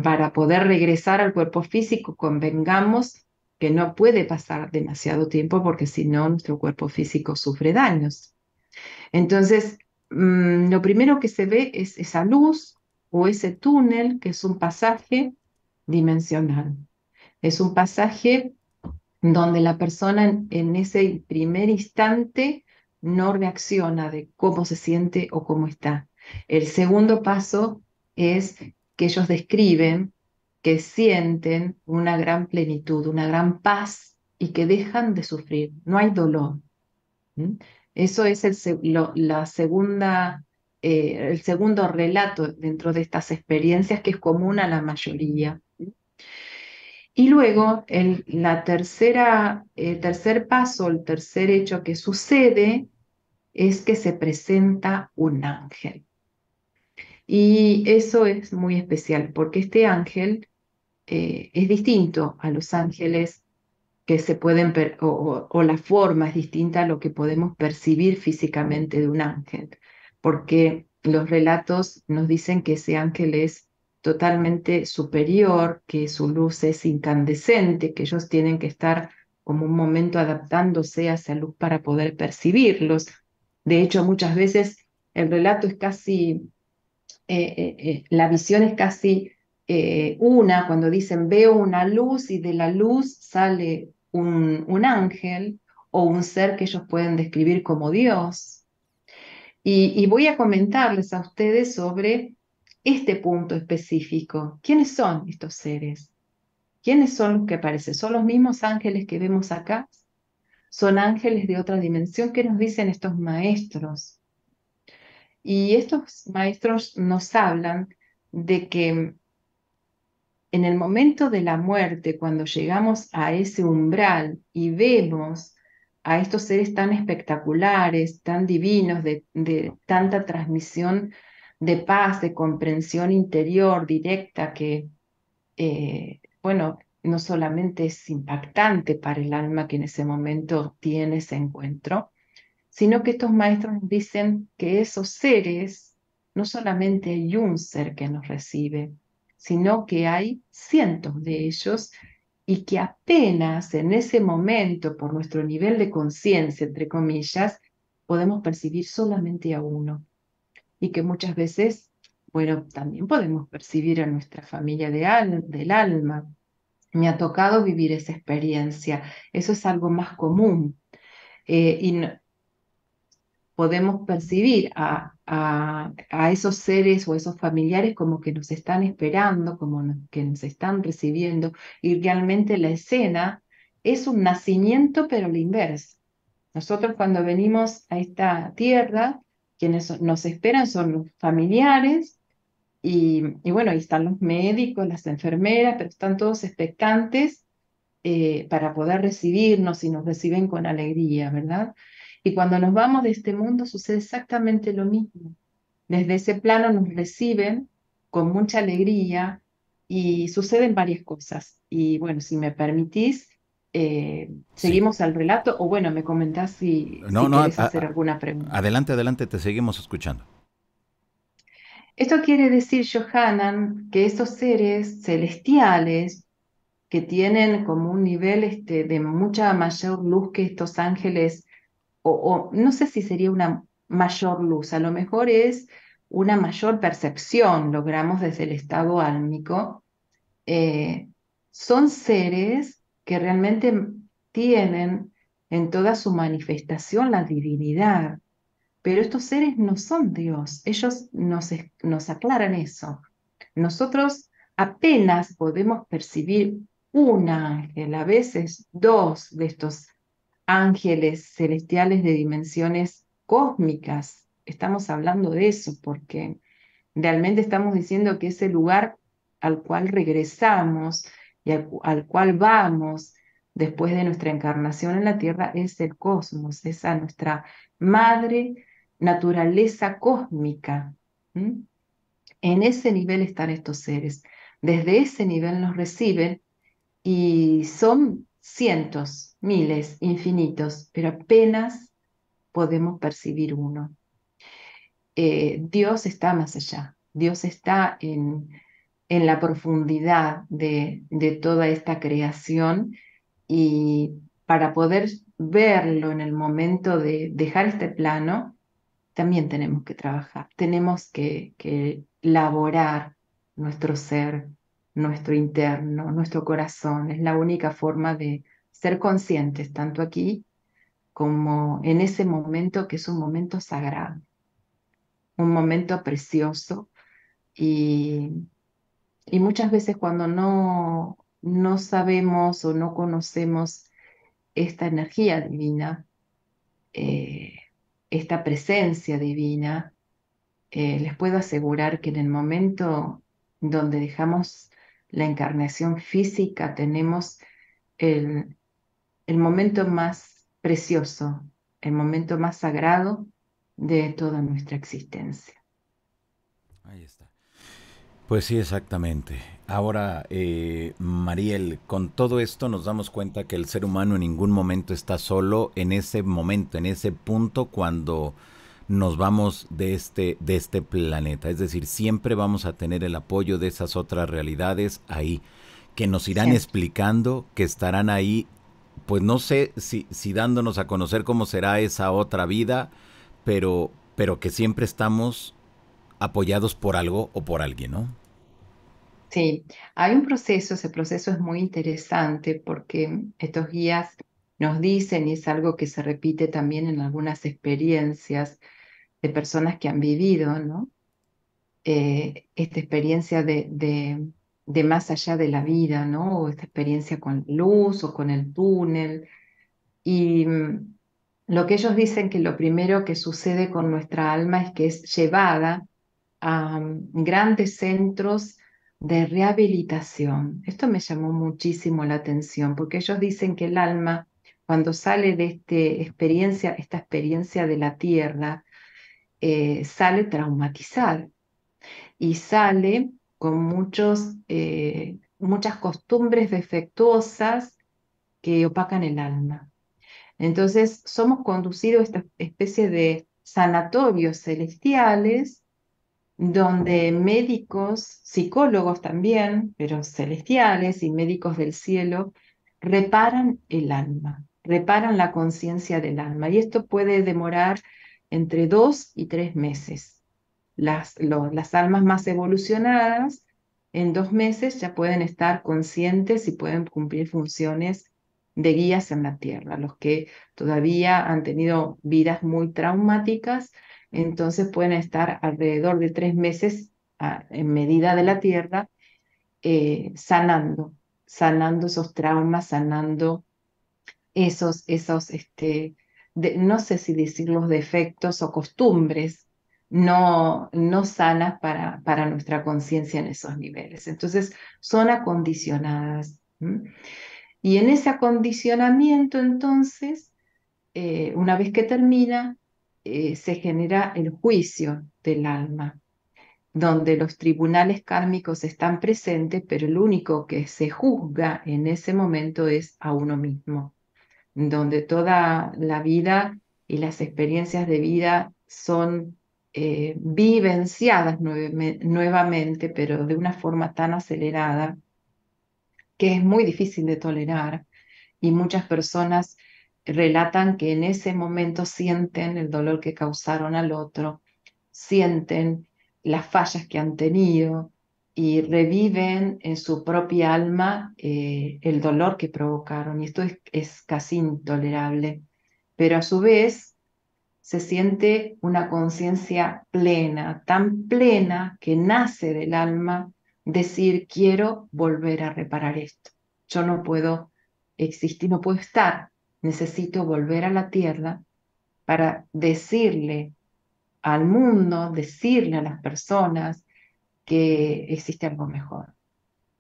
para poder regresar al cuerpo físico, convengamos que no puede pasar demasiado tiempo porque si no, nuestro cuerpo físico sufre daños. Entonces, lo primero que se ve es esa luz o ese túnel, que es un pasaje dimensional. Es un pasaje donde la persona en ese primer instante no reacciona de cómo se siente o cómo está. El segundo paso es que ellos describen que sienten una gran plenitud, una gran paz y que dejan de sufrir. No hay dolor. ¿Mm? Eso es la segunda, el segundo relato dentro de estas experiencias que es común a la mayoría. Y luego el tercer paso, el tercer hecho que sucede es que se presenta un ángel. Y eso es muy especial porque este ángel es distinto a los ángeles que se pueden, o la forma es distinta a lo que podemos percibir físicamente de un ángel, porque los relatos nos dicen que ese ángel es totalmente superior, que su luz es incandescente, que ellos tienen que estar como un momento adaptándose a esa luz para poder percibirlos. De hecho, muchas veces el relato es casi la visión es casi cuando dicen veo una luz y de la luz sale un ángel, o un ser que ellos pueden describir como Dios. Y voy a comentarles a ustedes sobre este punto específico. ¿Quiénes son estos seres? ¿Quiénes son los que aparecen? ¿Son los mismos ángeles que vemos acá? ¿Son ángeles de otra dimensión? ¿Qué nos dicen estos maestros? Y estos maestros nos hablan de que en el momento de la muerte, cuando llegamos a ese umbral y vemos a estos seres tan espectaculares, tan divinos, de tanta transmisión de paz, de comprensión interior directa, que, bueno, no solamente es impactante para el alma que en ese momento tiene ese encuentro, sino que estos maestros nos dicen que esos seres, no solamente hay un ser que nos recibe, sino que hay cientos de ellos y que apenas en ese momento, por nuestro nivel de conciencia, entre comillas, podemos percibir solamente a uno. Y que muchas veces, bueno, también podemos percibir a nuestra familia del alma. Me ha tocado vivir esa experiencia. Eso es algo más común. Y podemos percibir a esos seres o esos familiares como que nos están esperando, que nos están recibiendo, y realmente la escena es un nacimiento, pero la inversa. Nosotros cuando venimos a esta tierra, quienes nos esperan son los familiares, y bueno, ahí están los médicos, las enfermeras, pero están todos expectantes para poder recibirnos y nos reciben con alegría, ¿verdad? Y cuando nos vamos de este mundo sucede exactamente lo mismo. Desde ese plano nos reciben con mucha alegría y suceden varias cosas. Y bueno, si me permitís, Sí. seguimos al relato o bueno, me comentás No, si no, querés hacer alguna pregunta. adelante, adelante, te seguimos escuchando. Esto quiere decir, Johanan, que estos seres celestiales que tienen como un nivel de mucha mayor luz que estos ángeles, o no sé si sería una mayor luz, a lo mejor es una mayor percepción, logramos desde el estado álmico, eh, son seres que realmente tienen en toda su manifestación la divinidad, pero estos seres no son Dios, ellos nos aclaran eso. Nosotros apenas podemos percibir un ángel, a veces dos de estos ángeles celestiales de dimensiones cósmicas. Estamos hablando de eso porque realmente estamos diciendo que ese lugar al cual regresamos y al cual vamos después de nuestra encarnación en la Tierra es el cosmos, esa nuestra madre naturaleza cósmica. ¿Mm? En ese nivel están estos seres. Desde ese nivel nos reciben y son cientos, miles, infinitos, pero apenas podemos percibir uno. Dios está más allá. Dios está en la profundidad de toda esta creación y para poder verlo en el momento de dejar este plano, también tenemos que trabajar, tenemos que laborar nuestro ser, nuestro interno, nuestro corazón. Es la única forma de ser conscientes, tanto aquí como en ese momento que es un momento sagrado, un momento precioso y, y muchas veces cuando no sabemos o no conocemos esta energía divina, eh, esta presencia divina, les puedo asegurar que en el momento donde dejamos la encarnación física tenemos el, el momento más precioso, el momento más sagrado de toda nuestra existencia. Ahí está. Pues sí, exactamente. Ahora, Mariel, con todo esto nos damos cuenta que el ser humano en ningún momento está solo en ese momento, en ese punto cuando nos vamos de este planeta. Es decir, siempre vamos a tener el apoyo de esas otras realidades ahí, que nos irán Siempre. explicando, que estarán ahí, pues no sé si dándonos a conocer cómo será esa otra vida, pero que siempre estamos apoyados por algo o por alguien, ¿no? Sí, hay un proceso, ese proceso es muy interesante porque estos guías nos dicen, y es algo que se repite también en algunas experiencias de personas que han vivido, ¿no? Esta experiencia de más allá de la vida, ¿no? O esta experiencia con luz o con el túnel. Y lo que ellos dicen que lo primero que sucede con nuestra alma es que es llevada a grandes centros de rehabilitación. Esto me llamó muchísimo la atención porque ellos dicen que el alma, cuando sale de esta experiencia de la tierra, sale traumatizada y sale con muchas costumbres defectuosas que opacan el alma. Entonces, somos conducidos a esta especie de sanatorios celestiales donde médicos, psicólogos también, pero celestiales y médicos del cielo, reparan el alma, reparan la conciencia del alma. Y esto puede demorar entre 2 y 3 meses. Las almas más evolucionadas en 2 meses ya pueden estar conscientes y pueden cumplir funciones de guías en la tierra. Los que todavía han tenido vidas muy traumáticas, entonces pueden estar alrededor de 3 meses en medida de la tierra, sanando esos traumas, sanando no sé si decir los defectos o costumbres no sanas para nuestra conciencia en esos niveles. Entonces, son acondicionadas. ¿M? Y en ese acondicionamiento, entonces, una vez que termina, se genera el juicio del alma, donde los tribunales kármicos están presentes, pero el único que se juzga en ese momento es a uno mismo, donde toda la vida y las experiencias de vida son vivenciadas nuevamente, pero de una forma tan acelerada que es muy difícil de tolerar. Y muchas personas relatan que en ese momento sienten el dolor que causaron al otro, sienten las fallas que han tenido y reviven en su propia alma el dolor que provocaron. Y esto es casi intolerable. Pero a su vez se siente una conciencia plena, tan plena que nace del alma decir, quiero volver a reparar esto. Yo no puedo existir, no puedo estar, necesito volver a la tierra para decirle al mundo, decirle a las personas que existe algo mejor.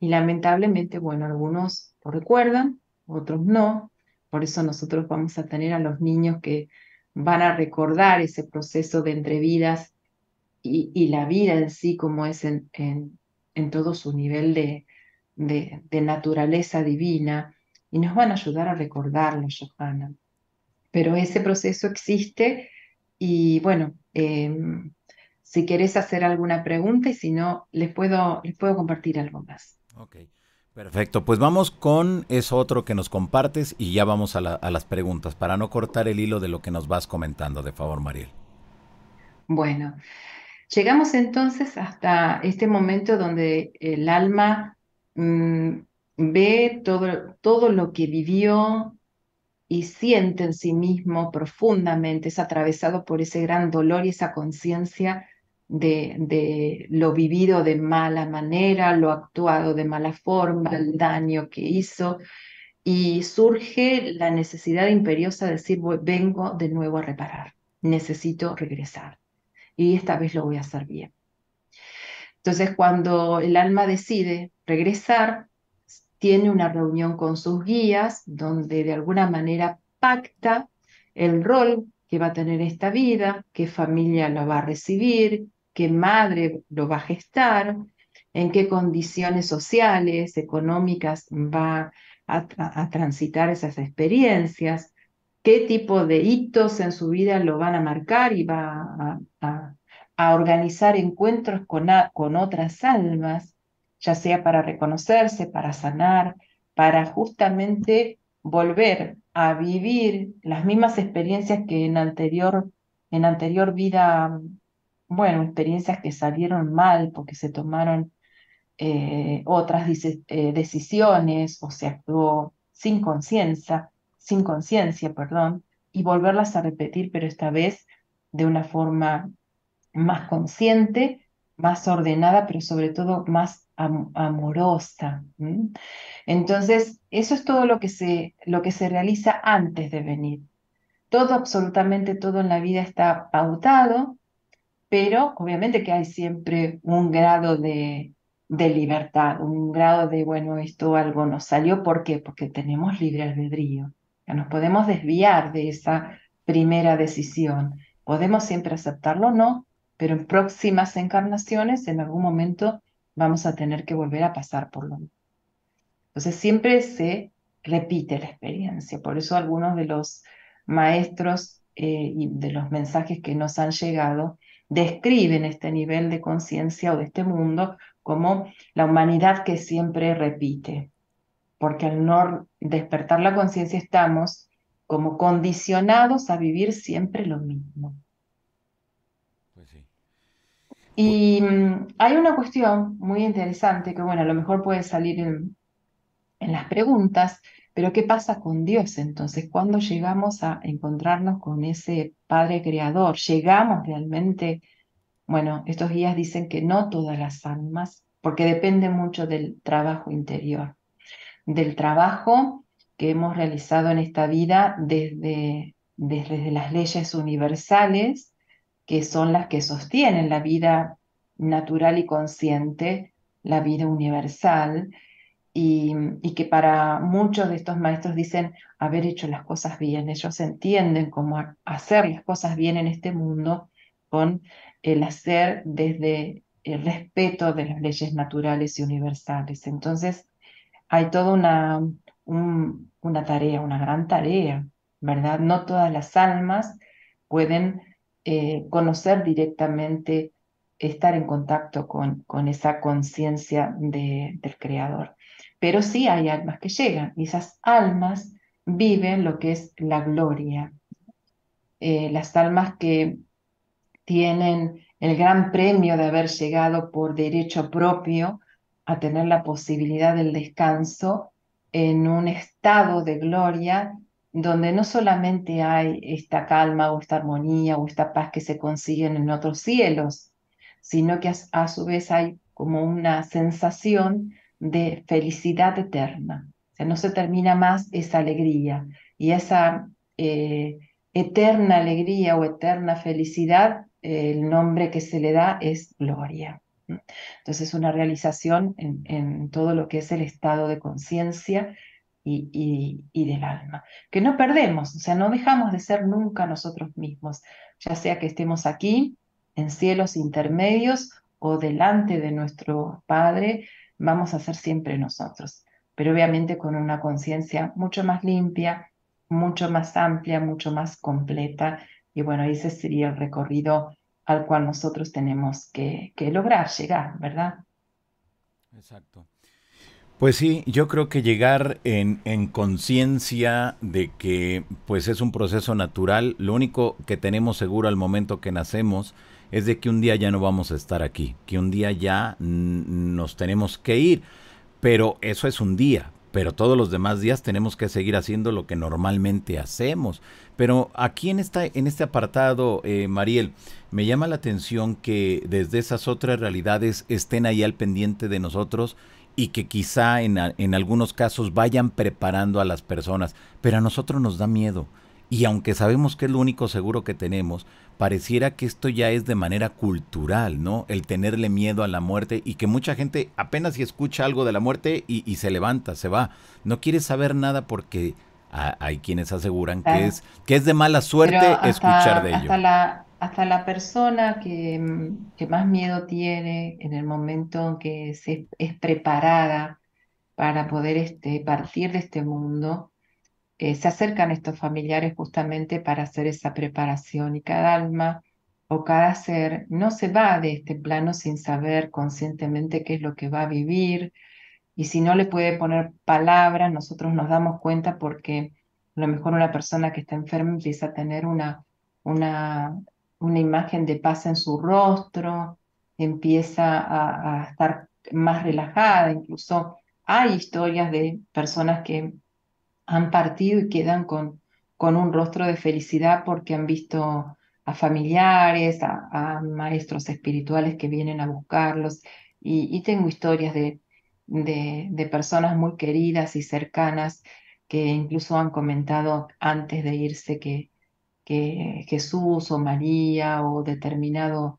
Y lamentablemente, bueno, algunos lo recuerdan, otros no. Por eso nosotros vamos a tener a los niños que van a recordar ese proceso de entre vidas y la vida en sí como es en todo su nivel de naturaleza divina y nos van a ayudar a recordarlo, Johanna. Pero ese proceso existe y bueno, si querés hacer alguna pregunta y si no, les puedo compartir algo más. Ok, perfecto. Pues vamos con eso otro que nos compartes y ya vamos a las preguntas para no cortar el hilo de lo que nos vas comentando, de favor, Mariel. Bueno, llegamos entonces hasta este momento donde el alma mm, ve todo lo que vivió y siente en sí mismo profundamente, es atravesado por ese gran dolor y esa conciencia de lo vivido de mala manera, lo actuado de mala forma, el daño que hizo, y surge la necesidad imperiosa de decir, vengo de nuevo a reparar, necesito regresar, y esta vez lo voy a hacer bien". Entonces, cuando el alma decide regresar, tiene una reunión con sus guías donde de alguna manera pacta el rol que va a tener esta vida, qué familia lo va a recibir, qué madre lo va a gestar, en qué condiciones sociales, económicas va a transitar esas experiencias, qué tipo de hitos en su vida lo van a marcar y va a organizar encuentros con otras almas, ya sea para reconocerse, para sanar, para justamente volver a vivir las mismas experiencias que en anterior vida, bueno, experiencias que salieron mal porque se tomaron otras decisiones o se actuó sin conciencia, sin conciencia, perdón, y volverlas a repetir, pero esta vez de una forma más consciente, más ordenada, pero sobre todo más amorosa. Entonces, eso es todo lo que se realiza antes de venir. Todo, absolutamente todo en la vida está pautado, pero obviamente que hay siempre un grado de libertad, un grado de, bueno, esto algo nos salió, ¿por qué? Porque tenemos libre albedrío. Ya nos podemos desviar de esa primera decisión. Podemos siempre aceptarlo o no, pero en próximas encarnaciones, en algún momento, vamos a tener que volver a pasar por lo mismo. Entonces siempre se repite la experiencia. Por eso algunos de los maestros y de los mensajes que nos han llegado describen este nivel de conciencia o de este mundo como la humanidad que siempre repite, porque al no despertar la conciencia estamos como condicionados a vivir siempre lo mismo. Pues sí. Pu- Y hay una cuestión muy interesante que, bueno, a lo mejor puede salir en las preguntas, pero ¿qué pasa con Dios entonces? ¿Cuándo llegamos a encontrarnos con ese Padre Creador? ¿Llegamos realmente? Bueno, estos guías dicen que no todas las almas, porque depende mucho del trabajo interior, del trabajo que hemos realizado en esta vida desde las leyes universales, que son las que sostienen la vida natural y consciente, la vida universal y que para muchos de estos maestros dicen haber hecho las cosas bien. Ellos entienden cómo hacer las cosas bien en este mundo con el hacer desde el respeto de las leyes naturales y universales. Entonces, hay toda una tarea, una gran tarea, ¿verdad? No todas las almas pueden conocer directamente, estar en contacto con esa conciencia del Creador. Pero sí hay almas que llegan y esas almas viven lo que es la gloria. Las almas que tienen el gran premio de haber llegado por derecho propio a tener la posibilidad del descanso en un estado de gloria donde no solamente hay esta calma o esta armonía o esta paz que se consiguen en otros cielos, sino que a su vez hay como una sensación de felicidad eterna. O sea, no se termina más esa alegría y esa eterna alegría o eterna felicidad, el nombre que se le da es gloria. Entonces, una realización en todo lo que es el estado de conciencia y del alma, que no perdemos, o sea, no dejamos de ser nunca nosotros mismos, ya sea que estemos aquí, en cielos intermedios o delante de nuestro Padre, vamos a ser siempre nosotros, pero obviamente con una conciencia mucho más limpia, mucho más amplia, mucho más completa. Y bueno, ese sería el recorrido al cual nosotros tenemos que lograr llegar, ¿verdad? Exacto. Pues sí, yo creo que llegar en conciencia de que pues es un proceso natural, lo único que tenemos seguro al momento que nacemos es de que un día ya no vamos a estar aquí, que un día ya nos tenemos que ir, pero eso es un día, pero todos los demás días tenemos que seguir haciendo lo que normalmente hacemos. Pero aquí en este apartado, Mariel, me llama la atención que desde esas otras realidades estén ahí al pendiente de nosotros y que quizá en algunos casos vayan preparando a las personas, pero a nosotros nos da miedo. Y aunque sabemos que es lo único seguro que tenemos, pareciera que esto ya es de manera cultural, ¿no? El tenerle miedo a la muerte y que mucha gente apenas si escucha algo de la muerte y se levanta, se va. No quiere saber nada porque hay quienes aseguran Claro. que es de mala Pero suerte escuchar de ello. hasta la persona que más miedo tiene en el momento en que es preparada para poder partir de este mundo, se acercan estos familiares justamente para hacer esa preparación y cada alma o cada ser no se va de este plano sin saber conscientemente qué es lo que va a vivir y si no le puede poner palabras, nosotros nos damos cuenta porque a lo mejor una persona que está enferma empieza a tener una, una imagen de paz en su rostro, empieza a estar más relajada, incluso hay historias de personas que han partido y quedan con un rostro de felicidad porque han visto a familiares, a maestros espirituales que vienen a buscarlos. Y tengo historias de personas muy queridas y cercanas que incluso han comentado antes de irse que Jesús o María o determinado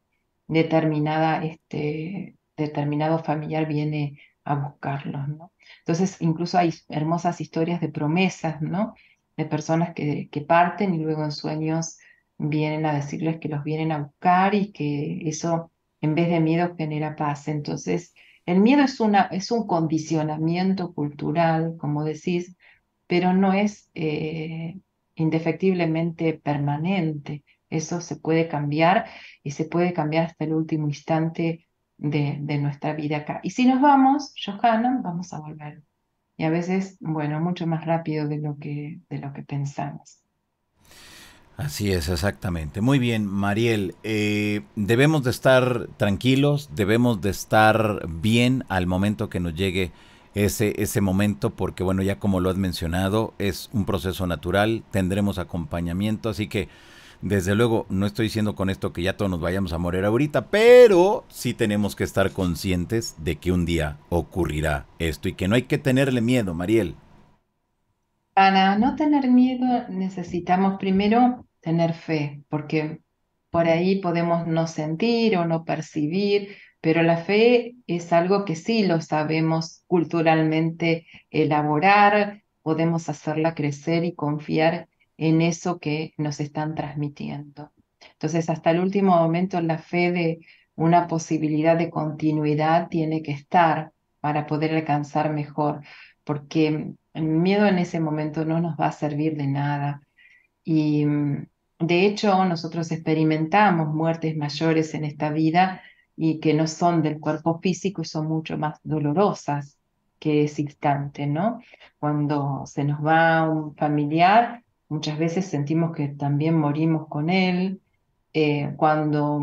familiar viene a buscarlos, ¿no? Entonces, incluso hay hermosas historias de promesas, ¿no? De personas que parten y luego en sueños vienen a decirles que los vienen a buscar y que eso, en vez de miedo, genera paz. Entonces, el miedo es un condicionamiento cultural, como decís, pero no es indefectiblemente permanente. Eso se puede cambiar y se puede cambiar hasta el último instante de nuestra vida acá. Y si nos vamos, Johanna, vamos a volver. Y a veces, bueno, mucho más rápido de lo que pensamos. Así es, exactamente. Muy bien, Mariel. Debemos de estar tranquilos, debemos de estar bien al momento que nos llegue ese momento, porque bueno, ya como lo has mencionado, es un proceso natural, tendremos acompañamiento, así que desde luego no estoy diciendo con esto que ya todos nos vayamos a morir ahorita, pero sí tenemos que estar conscientes de que un día ocurrirá esto y que no hay que tenerle miedo, Mariel. Para no tener miedo necesitamos primero tener fe, porque por ahí podemos no sentir o no percibir, pero la fe es algo que sí lo sabemos culturalmente elaborar, podemos hacerla crecer y confiar en eso que nos están transmitiendo. Entonces, hasta el último momento, la fe de una posibilidad de continuidad tiene que estar para poder alcanzar mejor, porque el miedo en ese momento no nos va a servir de nada. Y de hecho, nosotros experimentamos muertes mayores en esta vida y que no son del cuerpo físico y son mucho más dolorosas que ese instante, ¿no? Cuando se nos va un familiar, muchas veces sentimos que también morimos con él. Cuando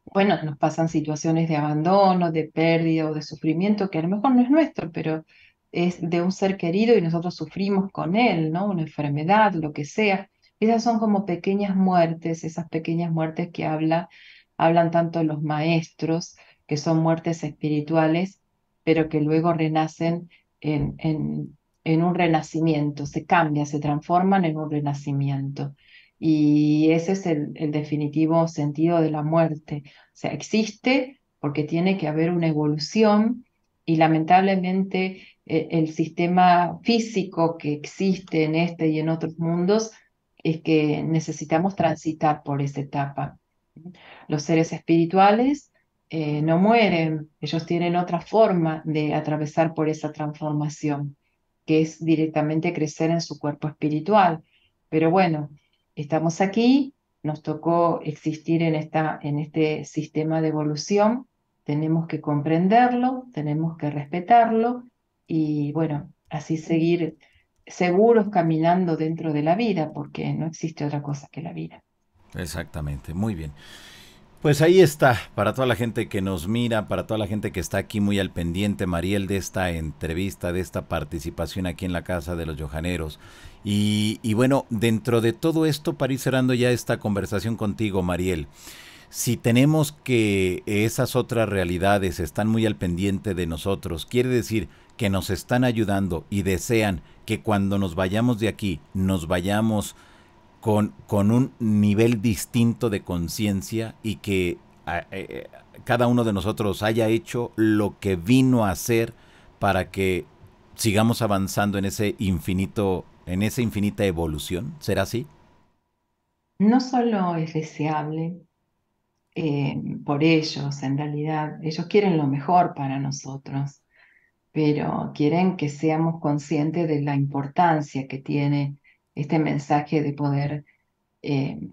bueno, nos pasan situaciones de abandono, de pérdida o de sufrimiento que a lo mejor no es nuestro, pero es de un ser querido y nosotros sufrimos con él, ¿no? Una enfermedad, lo que sea. Esas son como pequeñas muertes, esas pequeñas muertes que hablan tanto los maestros, que son muertes espirituales, pero que luego renacen en un renacimiento, se cambian, se transforman en un renacimiento. Y ese es el definitivo sentido de la muerte. O sea, existe porque tiene que haber una evolución y lamentablemente el sistema físico que existe en este y en otros mundos es que necesitamos transitar por esa etapa. Los seres espirituales no mueren, ellos tienen otra forma de atravesar por esa transformación, que es directamente crecer en su cuerpo espiritual. Pero bueno, estamos aquí, nos tocó existir en este sistema de evolución, tenemos que comprenderlo, tenemos que respetarlo y bueno, así seguir seguros caminando dentro de la vida, porque no existe otra cosa que la vida. Exactamente, muy bien. Pues ahí está, para toda la gente que nos mira, para toda la gente que está aquí muy al pendiente, Mariel, de esta entrevista, de esta participación aquí en la Casa de los Johaneros. Y bueno, dentro de todo esto, para ir cerrando ya esta conversación contigo, Mariel, si tenemos que esas otras realidades están muy al pendiente de nosotros, quiere decir que nos están ayudando y desean que cuando nos vayamos de aquí, nos vayamos con un nivel distinto de conciencia y que cada uno de nosotros haya hecho lo que vino a hacer para que sigamos avanzando en ese infinito, en esa infinita evolución. ¿Será así? No solo es deseable por ellos, en realidad, ellos quieren lo mejor para nosotros, pero quieren que seamos conscientes de la importancia que tiene este mensaje de poder eh,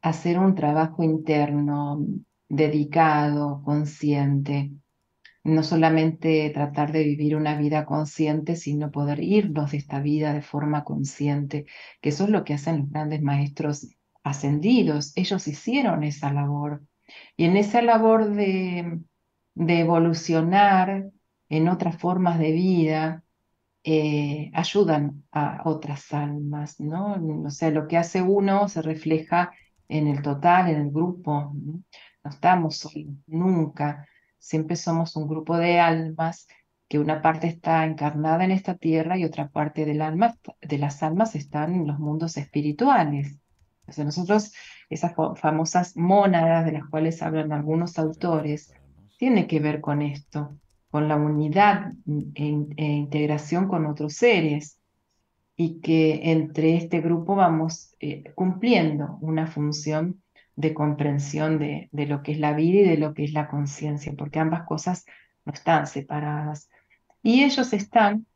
hacer un trabajo interno dedicado, consciente, no solamente tratar de vivir una vida consciente, sino poder irnos de esta vida de forma consciente, que eso es lo que hacen los grandes maestros ascendidos. Ellos hicieron esa labor. Y en esa labor de evolucionar en otras formas de vida, ayudan a otras almas, ¿no? O sea, lo que hace uno se refleja en el total, en el grupo, ¿no? No estamos solos, nunca. Siempre somos un grupo de almas que una parte está encarnada en esta tierra y otra parte del alma, de las almas están en los mundos espirituales. O sea, nosotros, esas famosas mónadas de las cuales hablan algunos autores, tiene que ver con esto, con la unidad e integración con otros seres y que entre este grupo vamos cumpliendo una función de comprensión de lo que es la vida y de lo que es la conciencia, porque ambas cosas no están separadas. Y ellos están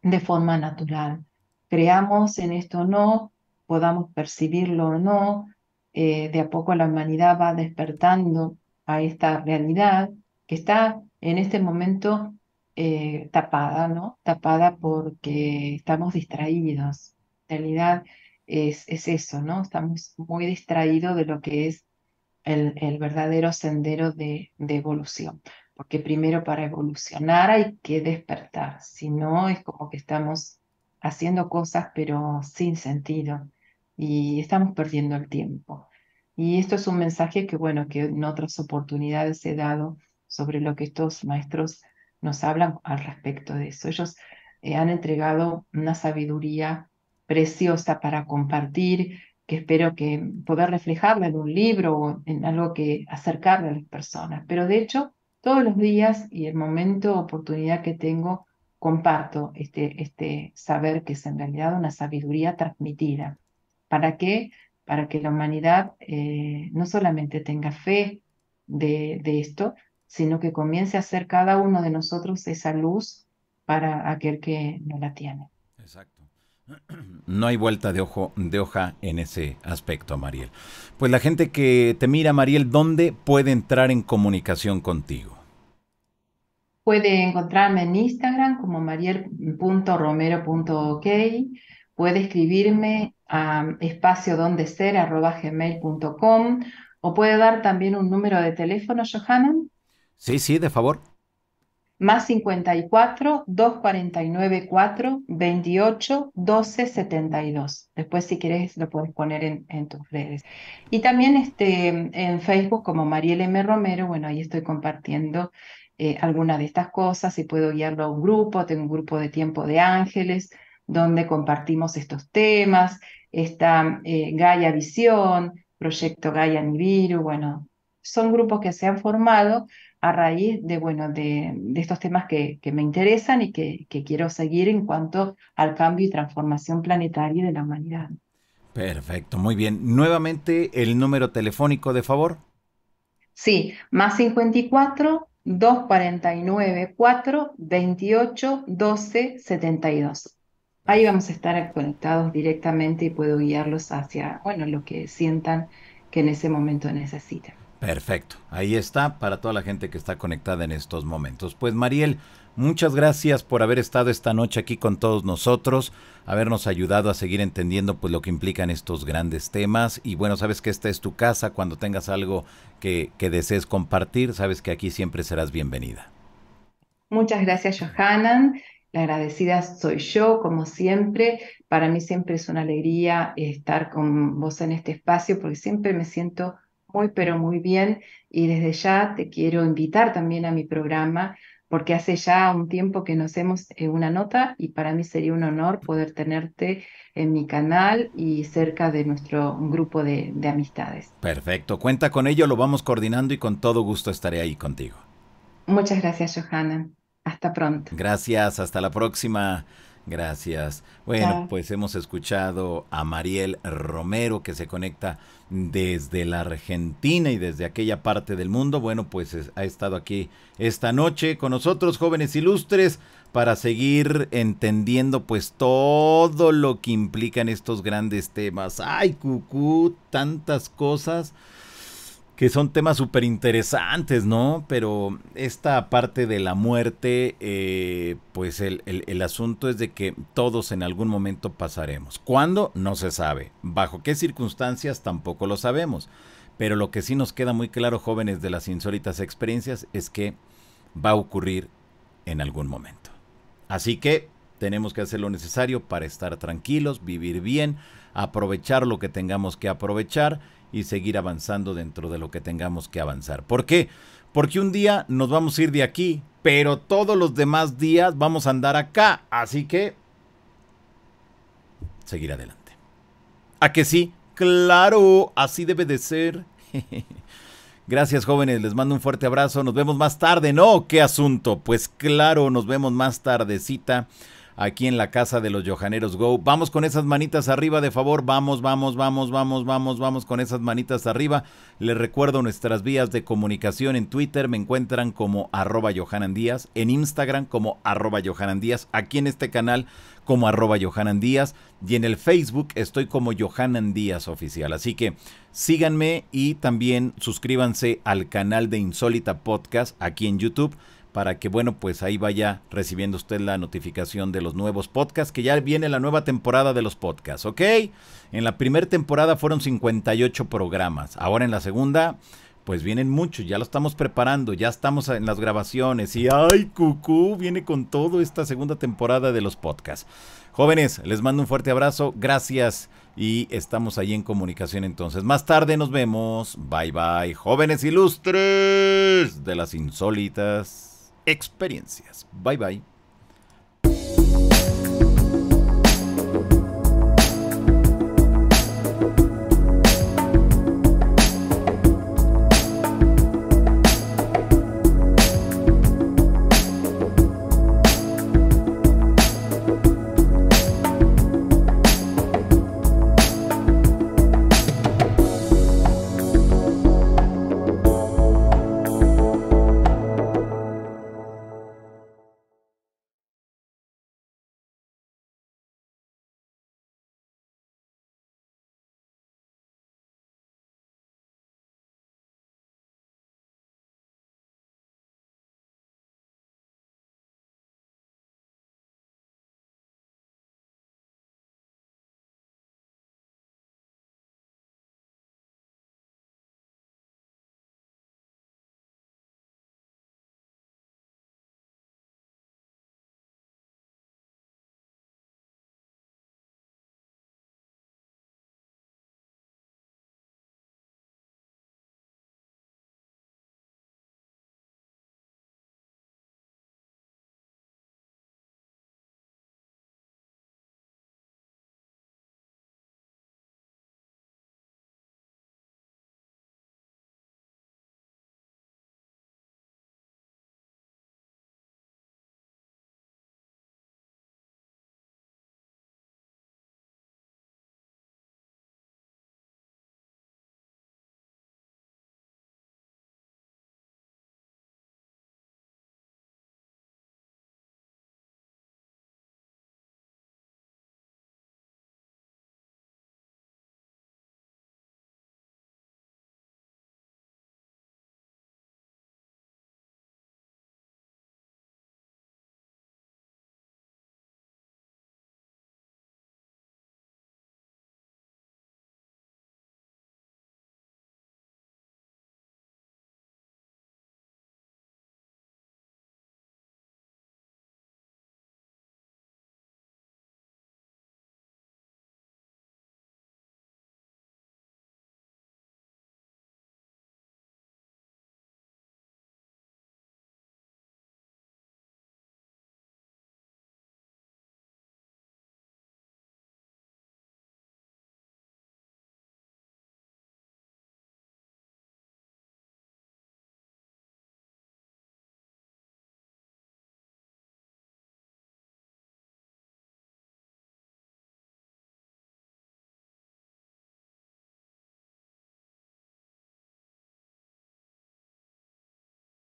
de forma natural. Creamos en esto o no, podamos percibirlo o no, de a poco la humanidad va despertando a esta realidad que está en este momento tapada, ¿no? Tapada porque estamos distraídos. En realidad es eso, ¿no? Estamos muy distraídos de lo que es el verdadero sendero de evolución. Porque primero para evolucionar hay que despertar, si no es como que estamos haciendo cosas pero sin sentido y estamos perdiendo el tiempo. Y esto es un mensaje que, bueno, que en otras oportunidades he dado sobre lo que estos maestros nos hablan al respecto de eso. Ellos han entregado una sabiduría preciosa para compartir que espero que poder reflejarla en un libro o en algo que acercarle a las personas. Pero de hecho, todos los días y el momento, oportunidad que tengo, comparto este saber que es en realidad una sabiduría transmitida. ¿Para qué? Para que la humanidad no solamente tenga fe de esto, sino que comience a ser cada uno de nosotros esa luz para aquel que no la tiene. Exacto. No hay vuelta de hoja en ese aspecto, Mariel. Pues la gente que te mira, Mariel, ¿dónde puede entrar en comunicación contigo? Puede encontrarme en Instagram como mariel.romero.ok. Puede escribirme a espaciodondeser@gmail.com o puede dar también un número de teléfono, Johanna, Sí, sí, de favor. más 54 249 4 28 12 72. Después, si quieres, lo puedes poner en tus redes. Y también en Facebook como Mariel M. Romero. Bueno, ahí estoy compartiendo algunas de estas cosas y puedo guiarlo a un grupo. Tengo un grupo de Tiempo de Ángeles donde compartimos estos temas. Está Gaia Visión, Proyecto Gaia Nibiru. Bueno, son grupos que se han formado a raíz de, bueno, de estos temas que me interesan y que quiero seguir en cuanto al cambio y transformación planetaria de la humanidad. Perfecto, muy bien. Nuevamente el número telefónico, de favor. Sí, más 54 249 4 28 12 72. Ahí vamos a estar conectados directamente y puedo guiarlos hacia, bueno, lo que sientan que en ese momento necesiten. Perfecto, ahí está para toda la gente que está conectada en estos momentos. Pues Mariel, muchas gracias por haber estado esta noche aquí con todos nosotros, habernos ayudado a seguir entendiendo pues lo que implican estos grandes temas y bueno, sabes que esta es tu casa, cuando tengas algo que desees compartir, sabes que aquí siempre serás bienvenida. Muchas gracias, Johanan. La agradecida soy yo, como siempre. Para mí siempre es una alegría estar con vos en este espacio porque siempre me siento muy, pero muy bien. Y desde ya te quiero invitar también a mi programa porque hace ya un tiempo que nos hacemos una nota y para mí sería un honor poder tenerte en mi canal y cerca de nuestro grupo de amistades. Perfecto, cuenta con ello, lo vamos coordinando y con todo gusto estaré ahí contigo. Muchas gracias, Johanan. Hasta pronto. Gracias, hasta la próxima. Gracias. Bueno, Chao. pues hemos escuchado a Mariel Romero que se conecta desde la Argentina y desde aquella parte del mundo. Bueno, pues ha estado aquí esta noche con nosotros, jóvenes ilustres, para seguir entendiendo pues todo lo que implican estos grandes temas. Ay, cucú, tantas cosas que son temas súper interesantes, ¿no? Pero esta parte de la muerte, pues el asunto es de que todos en algún momento pasaremos. ¿Cuándo? No se sabe. ¿Bajo qué circunstancias? Tampoco lo sabemos. Pero lo que sí nos queda muy claro, jóvenes de las insólitas experiencias, es que va a ocurrir en algún momento. Así que tenemos que hacer lo necesario para estar tranquilos, vivir bien, aprovechar lo que tengamos que aprovechar y seguir avanzando dentro de lo que tengamos que avanzar. ¿Por qué? Porque un día nos vamos a ir de aquí, pero todos los demás días vamos a andar acá. Así que, seguir adelante. ¿A que sí? Claro, así debe de ser. Gracias, jóvenes, les mando un fuerte abrazo. Nos vemos más tarde, ¿no? ¿Qué asunto? Pues claro, nos vemos más tardecita aquí en la casa de los Johaneros Go. Vamos con esas manitas arriba, de favor. Vamos con esas manitas arriba. Les recuerdo nuestras vías de comunicación. En Twitter me encuentran como @JohananDíaz, en Instagram como @JohananDíaz, aquí en este canal como @JohananDíaz, y en el Facebook estoy como Johanan Díaz Oficial. Así que síganme y también suscríbanse al canal de Insólita Podcast aquí en YouTube, para que, bueno, pues ahí vaya recibiendo usted la notificación de los nuevos podcasts, que ya viene la nueva temporada de los podcasts, ¿ok? En la primera temporada fueron 58 programas, ahora en la segunda, pues vienen muchos, ya lo estamos preparando, ya estamos en las grabaciones, y ¡ay, cucú! Viene con todo esta segunda temporada de los podcasts. Jóvenes, les mando un fuerte abrazo, gracias, y estamos ahí en comunicación entonces. Más tarde nos vemos, bye bye, jóvenes ilustres de las insólitas experiencias. Bye bye.